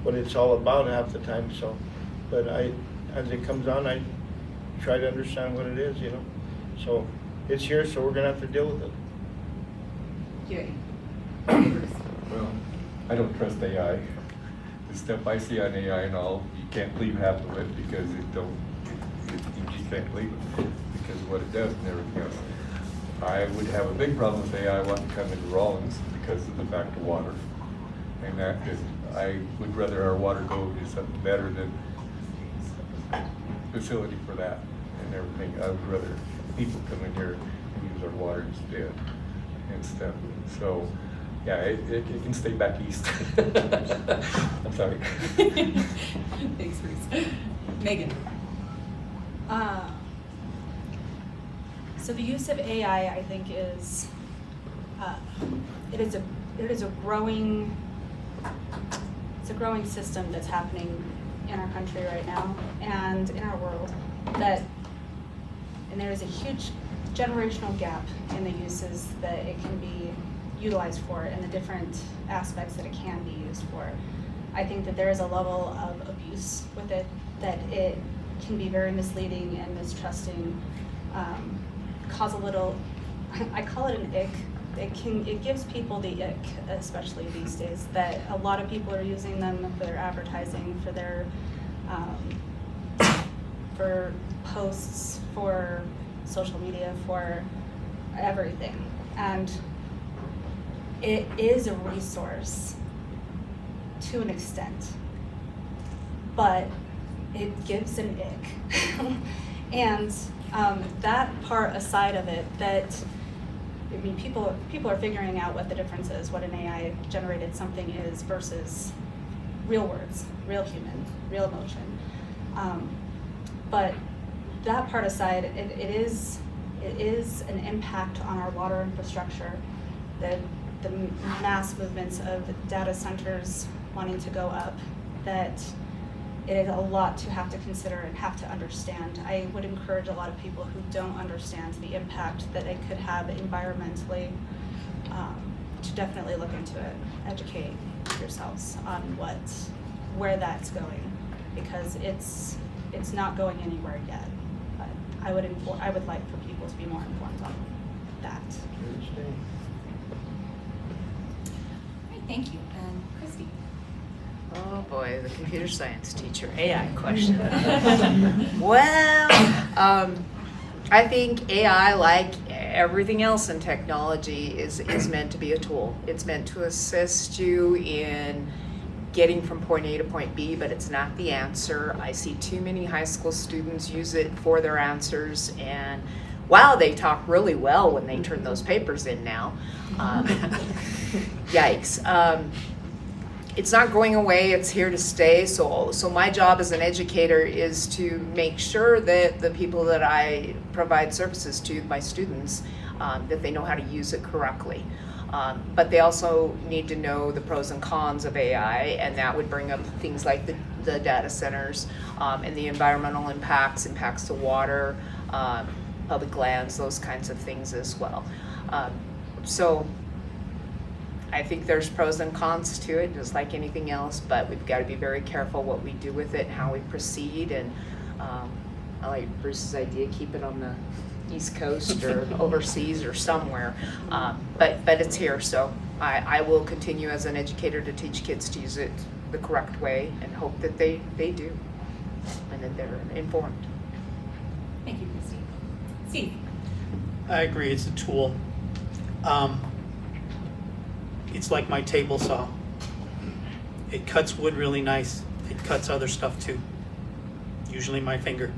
what it's all about half the time. So, but as it comes on, I try to understand what it is, you know. So it's here, so we're going to have to deal with it. Yay. Well, I don't trust AI. The stuff I see on AI and all, you can't believe half of it because you just can't believe it because of what it does and everything else. I would have a big problem if AI wanted to come into Rawlins because of the fact of water. And that is, I would rather our water go to something better than facility for that and everything. I would rather people come in here and use our water instead and stuff. So, yeah, it can stay back east. I'm sorry. Thanks, Bruce. Megan. So the use of AI, I think, is it is a growing system that's happening in our country right now and in our world, and there is a huge generational gap in the uses that it can be utilized for and the different aspects that it can be used for. I think that there is a level of abuse with it, that it can be very misleading and mistrusting, cause a little, I call it an ick. It gives people the ick, especially these days, that a lot of people are using them for their advertising, for their, for posts, for social media, for everything. And it is a resource to an extent, but it gives an ick. And that part aside of it, I mean, people are figuring out what the difference is, what an AI generated something is versus real words, real human, real emotion. But that part aside, it is an impact on our water infrastructure. The mass movements of data centers wanting to go up, that it is a lot to have to consider and have to understand. I would encourage a lot of people who don't understand the impact that it could have environmentally to definitely look into it, educate yourselves on where that's going, because it's not going anywhere yet. But I would like for people to be more informed on that. Thank you. And Christy. Oh boy, the computer science teacher, AI question. Well, I think AI, like everything else in technology, is meant to be a tool. It's meant to assist you in getting from point A to point B, but it's not the answer. I see too many high school students use it for their answers, and wow, they talk really well when they turn those papers in now. Yikes. It's not going away, it's here to stay. So my job as an educator is to make sure that the people that I provide services to, my students, that they know how to use it correctly. But they also need to know the pros and cons of AI, and that would bring up things like the data centers and the environmental impacts to water, public lands, those kinds of things as well. So I think there's pros and cons to it, just like anything else, but we've got to be very careful what we do with it and how we proceed. And I like Bruce's idea, keep it on the East Coast or overseas or somewhere, but it's here, so I will continue as an educator to teach kids to use it the correct way and hope that they do and that they're informed. Thank you, Christine. Steve? I agree, it's a tool. It's like my table saw. It cuts wood really nice. It cuts other stuff too, usually my finger.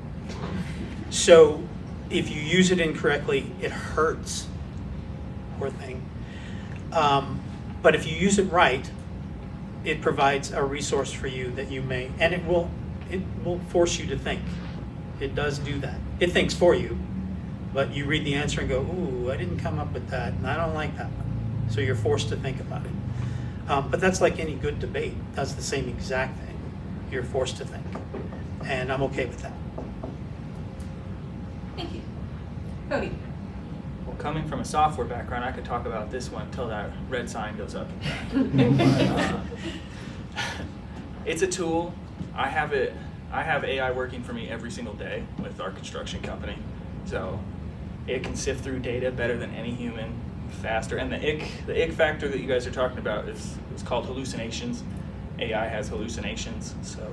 So if you use it incorrectly, it hurts. Poor thing. But if you use it right, it provides a resource for you that you may, and it will force you to think. It does do that. It thinks for you, but you read the answer and go, ooh, I didn't come up with that, and I don't like that one. So you're forced to think about it. But that's like any good debate. That's the same exact thing. You're forced to think. And I'm okay with that. Thank you. Cody? Well, coming from a software background, I could talk about this one until that red sign goes up. It's a tool. I have AI working for me every single day with our construction company. So it can sift through data better than any human, faster. And the ick factor that you guys are talking about is called hallucinations. AI has hallucinations, so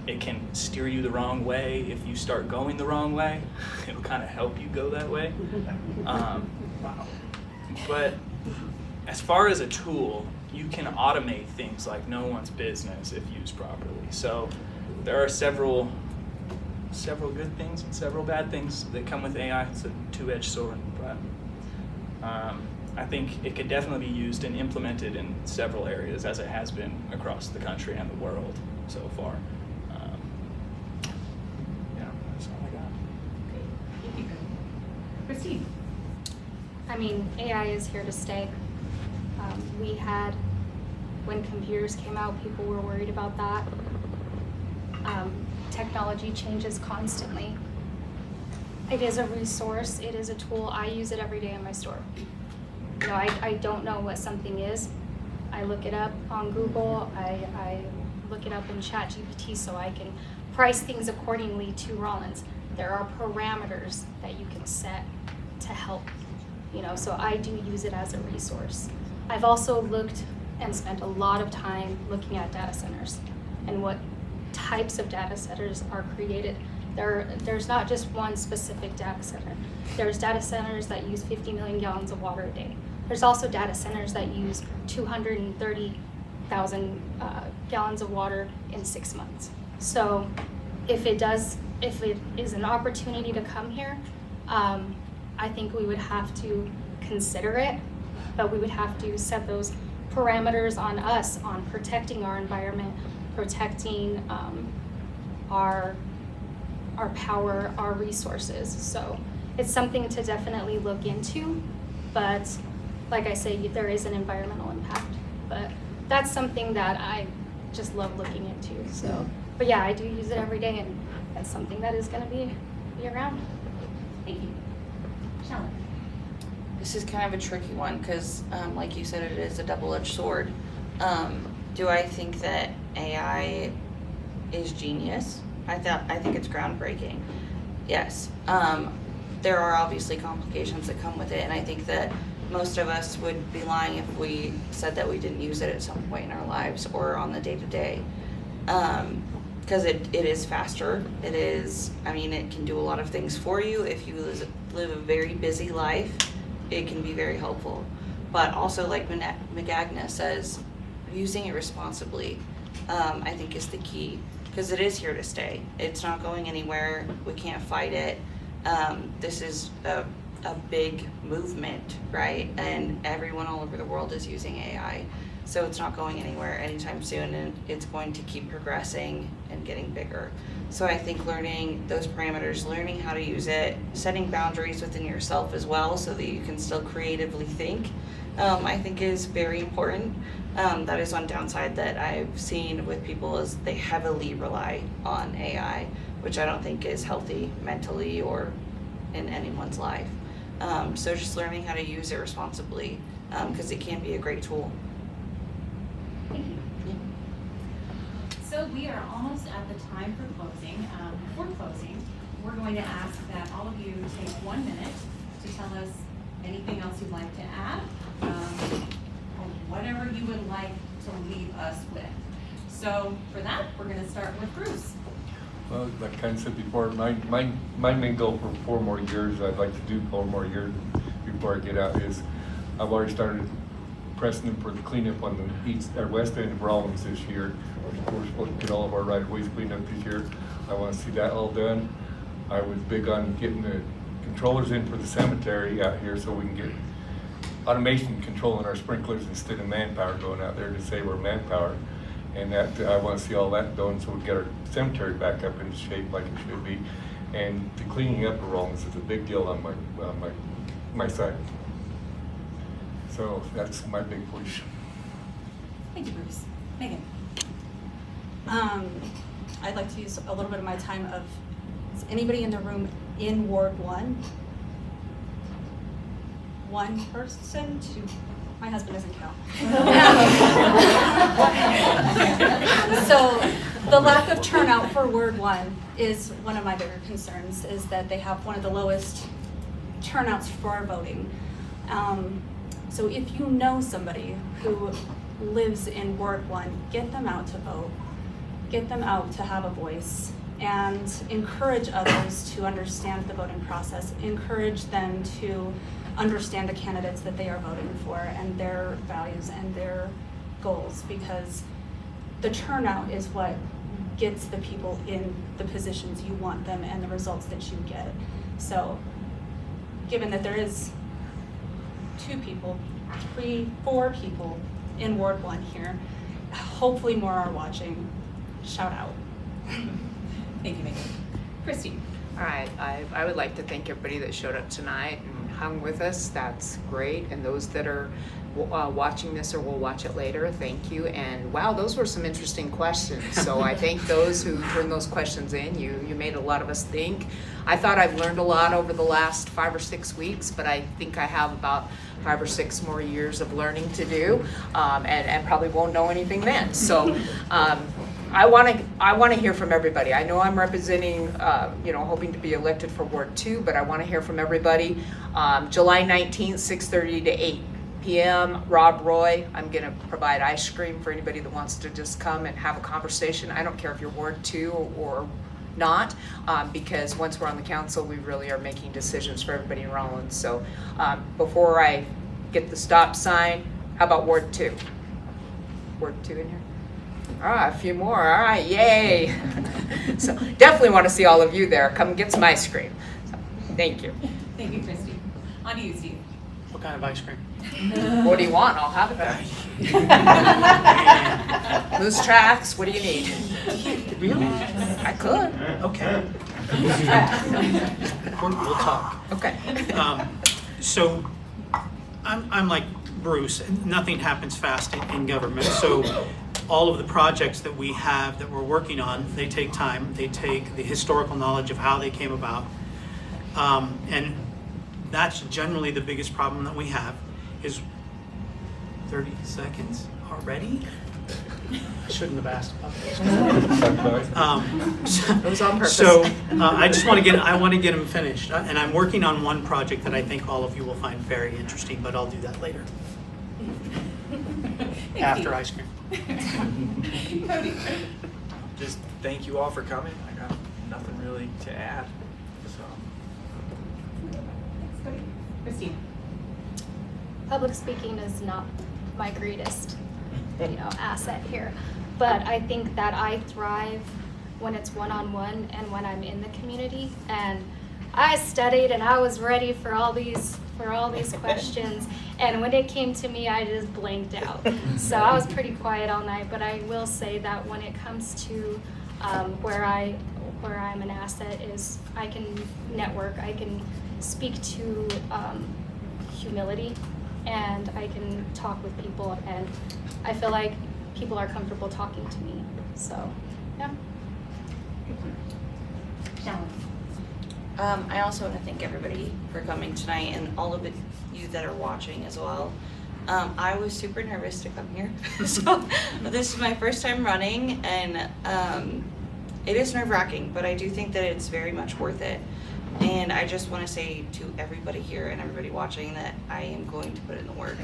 it can steer you the wrong way. If you start going the wrong way, it'll kind of help you go that way. But as far as a tool, you can automate things like no one's business if used properly. So there are several good things and several bad things that come with AI. It's a two-edged sword, but I think it could definitely be used and implemented in several areas, as it has been across the country and the world so far. Yeah, that's all I got. Thank you. Christine? I mean, AI is here to stay. When computers came out, people were worried about that. Technology changes constantly. It is a resource, it is a tool. I use it every day in my store. You know, I don't know what something is. I look it up on Google, I look it up in ChatGPT so I can price things accordingly to Rawlins. There are parameters that you can set to help, you know, so I do use it as a resource. I've also looked and spent a lot of time looking at data centers and what types of data centers are created. There's not just one specific data center. There's data centers that use 50 million gallons of water a day. There's also data centers that use 230,000 gallons of water in 6 months. So if it is an opportunity to come here, I think we would have to consider it, but we would have to set those parameters on us on protecting our environment, protecting our power, our resources. So it's something to definitely look into, but like I say, there is an environmental impact, but that's something that I just love looking into. So, but yeah, I do use it every day, and that's something that is going to be around. Thank you. Shelley? This is kind of a tricky one because, like you said, it is a double-edged sword. Do I think that AI is genius? I think it's groundbreaking. Yes. There are obviously complications that come with it, and I think that most of us would be lying if we said that we didn't use it at some point in our lives or on the day-to-day. Because it is faster. It is, I mean, it can do a lot of things for you. If you live a very busy life, it can be very helpful. But also, like McAgnes says, using it responsibly, I think is the key, because it is here to stay. It's not going anywhere. We can't fight it. This is a big movement, right? And everyone all over the world is using AI. So it's not going anywhere anytime soon, and it's going to keep progressing and getting bigger. So I think learning those parameters, learning how to use it, setting boundaries within yourself as well so that you can still creatively think, I think is very important. That is one downside that I've seen with people is they heavily rely on AI, which I don't think is healthy mentally or in anyone's life. So just learning how to use it responsibly, because it can be a great tool. So we are almost at the time for closing. Before closing, we're going to ask that all of you take 1 minute to tell us anything else you'd like to add, or whatever you would like to leave us with. So for that, we're going to start with Bruce. Well, like I kind of said before, my main goal for 4 more years, I'd like to do 4 more years before I get out, is I've already started pressing for the cleanup on the east or west end of Rawlins this year. We're supposed to get all of our right-of-ways cleaned up this year. I want to see that all done. I was big on getting the controllers in for the cemetery out here so we can get automation controlling our sprinklers instead of manpower going out there to save our manpower. And that I want to see all that done so we get our cemetery back up in shape like it should be. And the cleaning up of Rawlins is a big deal on my side. So that's my big push. Thank you, Bruce. Megan. I'd like to use a little bit of my time of, is anybody in the room in Ward 1? One person, two, my husband doesn't count. So the lack of turnout for Ward 1 is one of my bigger concerns, is that they have one of the lowest turnouts for voting. So if you know somebody who lives in Ward 1, get them out to vote. Get them out to have a voice and encourage others to understand the voting process. Encourage them to understand the candidates that they are voting for and their values and their goals, because the turnout is what gets the people in the positions you want them and the results that you get. So given that there is 2 people, 3, 4 people in Ward 1 here, hopefully more are watching. Shout out. Thank you, Megan. Christine. All right, I would like to thank everybody that showed up tonight and hung with us. That's great. And those that are watching this or will watch it later, thank you. And wow, those were some interesting questions. So I thank those who turned those questions in. You made a lot of us think. I thought I've learned a lot over the last 5 or 6 weeks, but I think I have about 5 or 6 more years of learning to do, and probably won't know anything then. So I want to hear from everybody. I know I'm representing, hoping to be elected for Ward 2, but I want to hear from everybody. July 19th, 6:30 to 8 p.m. Rob Roy, I'm going to provide ice cream for anybody that wants to just come and have a conversation. I don't care if you're Ward 2 or not, because once we're on the council, we really are making decisions for everybody in Rawlins. So before I get the stop sign, how about Ward 2? Ward 2 in here? All right, a few more. All right, yay. So definitely want to see all of you there. Come get some ice cream. So, thank you. Thank you, Christy. On to you, Steve. What kind of ice cream? What do you want? I'll have it back. Loose tracks, what do you need? Really? I could. Okay. We'll talk. Okay. So I'm like Bruce, nothing happens fast in government. So all of the projects that we have that we're working on, they take time. They take the historical knowledge of how they came about. And that's generally the biggest problem that we have is 30 seconds already? I shouldn't have asked about this. It was on purpose. So I just want to get them finished. And I'm working on one project that I think all of you will find very interesting, but I'll do that later. After ice cream. Cody. Just thank you all for coming. I got nothing really to add. So. Thanks, Cody. Christine. Public speaking is not my greatest, asset here, but I think that I thrive when it's one-on-one and when I'm in the community. And I studied and I was ready for all these questions, and when it came to me, I just blanked out. So I was pretty quiet all night. But I will say that when it comes to where I'm an asset is I can network, I can speak to humility and I can talk with people, and I feel like people are comfortable talking to me. So, yeah. I also want to thank everybody for coming tonight and all of you that are watching as well. I was super nervous to come here. So this is my first time running, and it is nerve-wracking, but I do think that it's very much worth it. And I just want to say to everybody here and everybody watching that I am going to put in the work,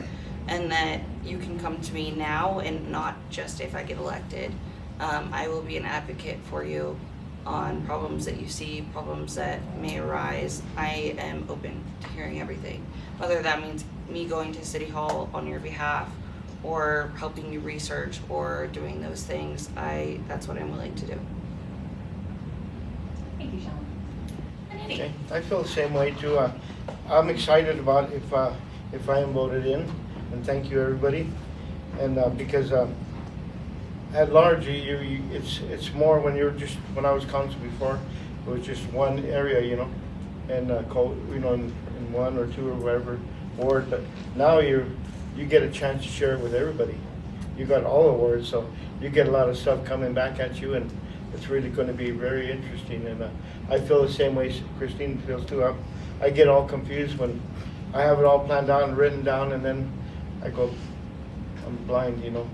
and that you can come to me now and not just if I get elected. I will be an advocate for you on problems that you see, problems that may arise. I am open to hearing everything, whether that means me going to City Hall on your behalf or helping you research or doing those things. That's what I'm willing to do. Thank you, Shalom. And Eddie? Okay, I feel the same way too. I'm excited about if I am voted in, and thank you everybody. And because at large, it's more when I was council before, it was just one area, you know, and in one or two or whatever ward. But now you get a chance to share it with everybody. You got all the wards, so you get a lot of stuff coming back at you, and it's really going to be very interesting. And I feel the same way Christine feels too. I get all confused when I have it all planned out and written down, and then I go, I'm blind, you know.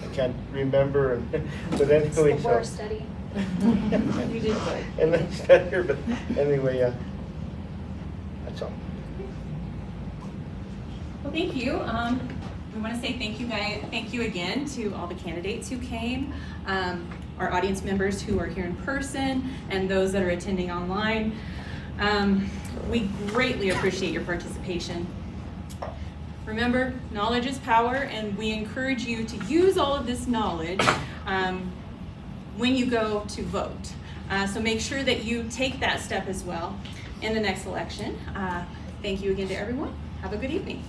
I can't remember, but anyway, It's the worst, Eddie. You did good. And then stand here, but anyway, that's all. Well, thank you. We want to say thank you again to all the candidates who came, our audience members who are here in person, and those that are attending online. We greatly appreciate your participation. Remember, knowledge is power, and we encourage you to use all of this knowledge when you go to vote. So make sure that you take that step as well in the next election. Thank you again to everyone. Have a good evening.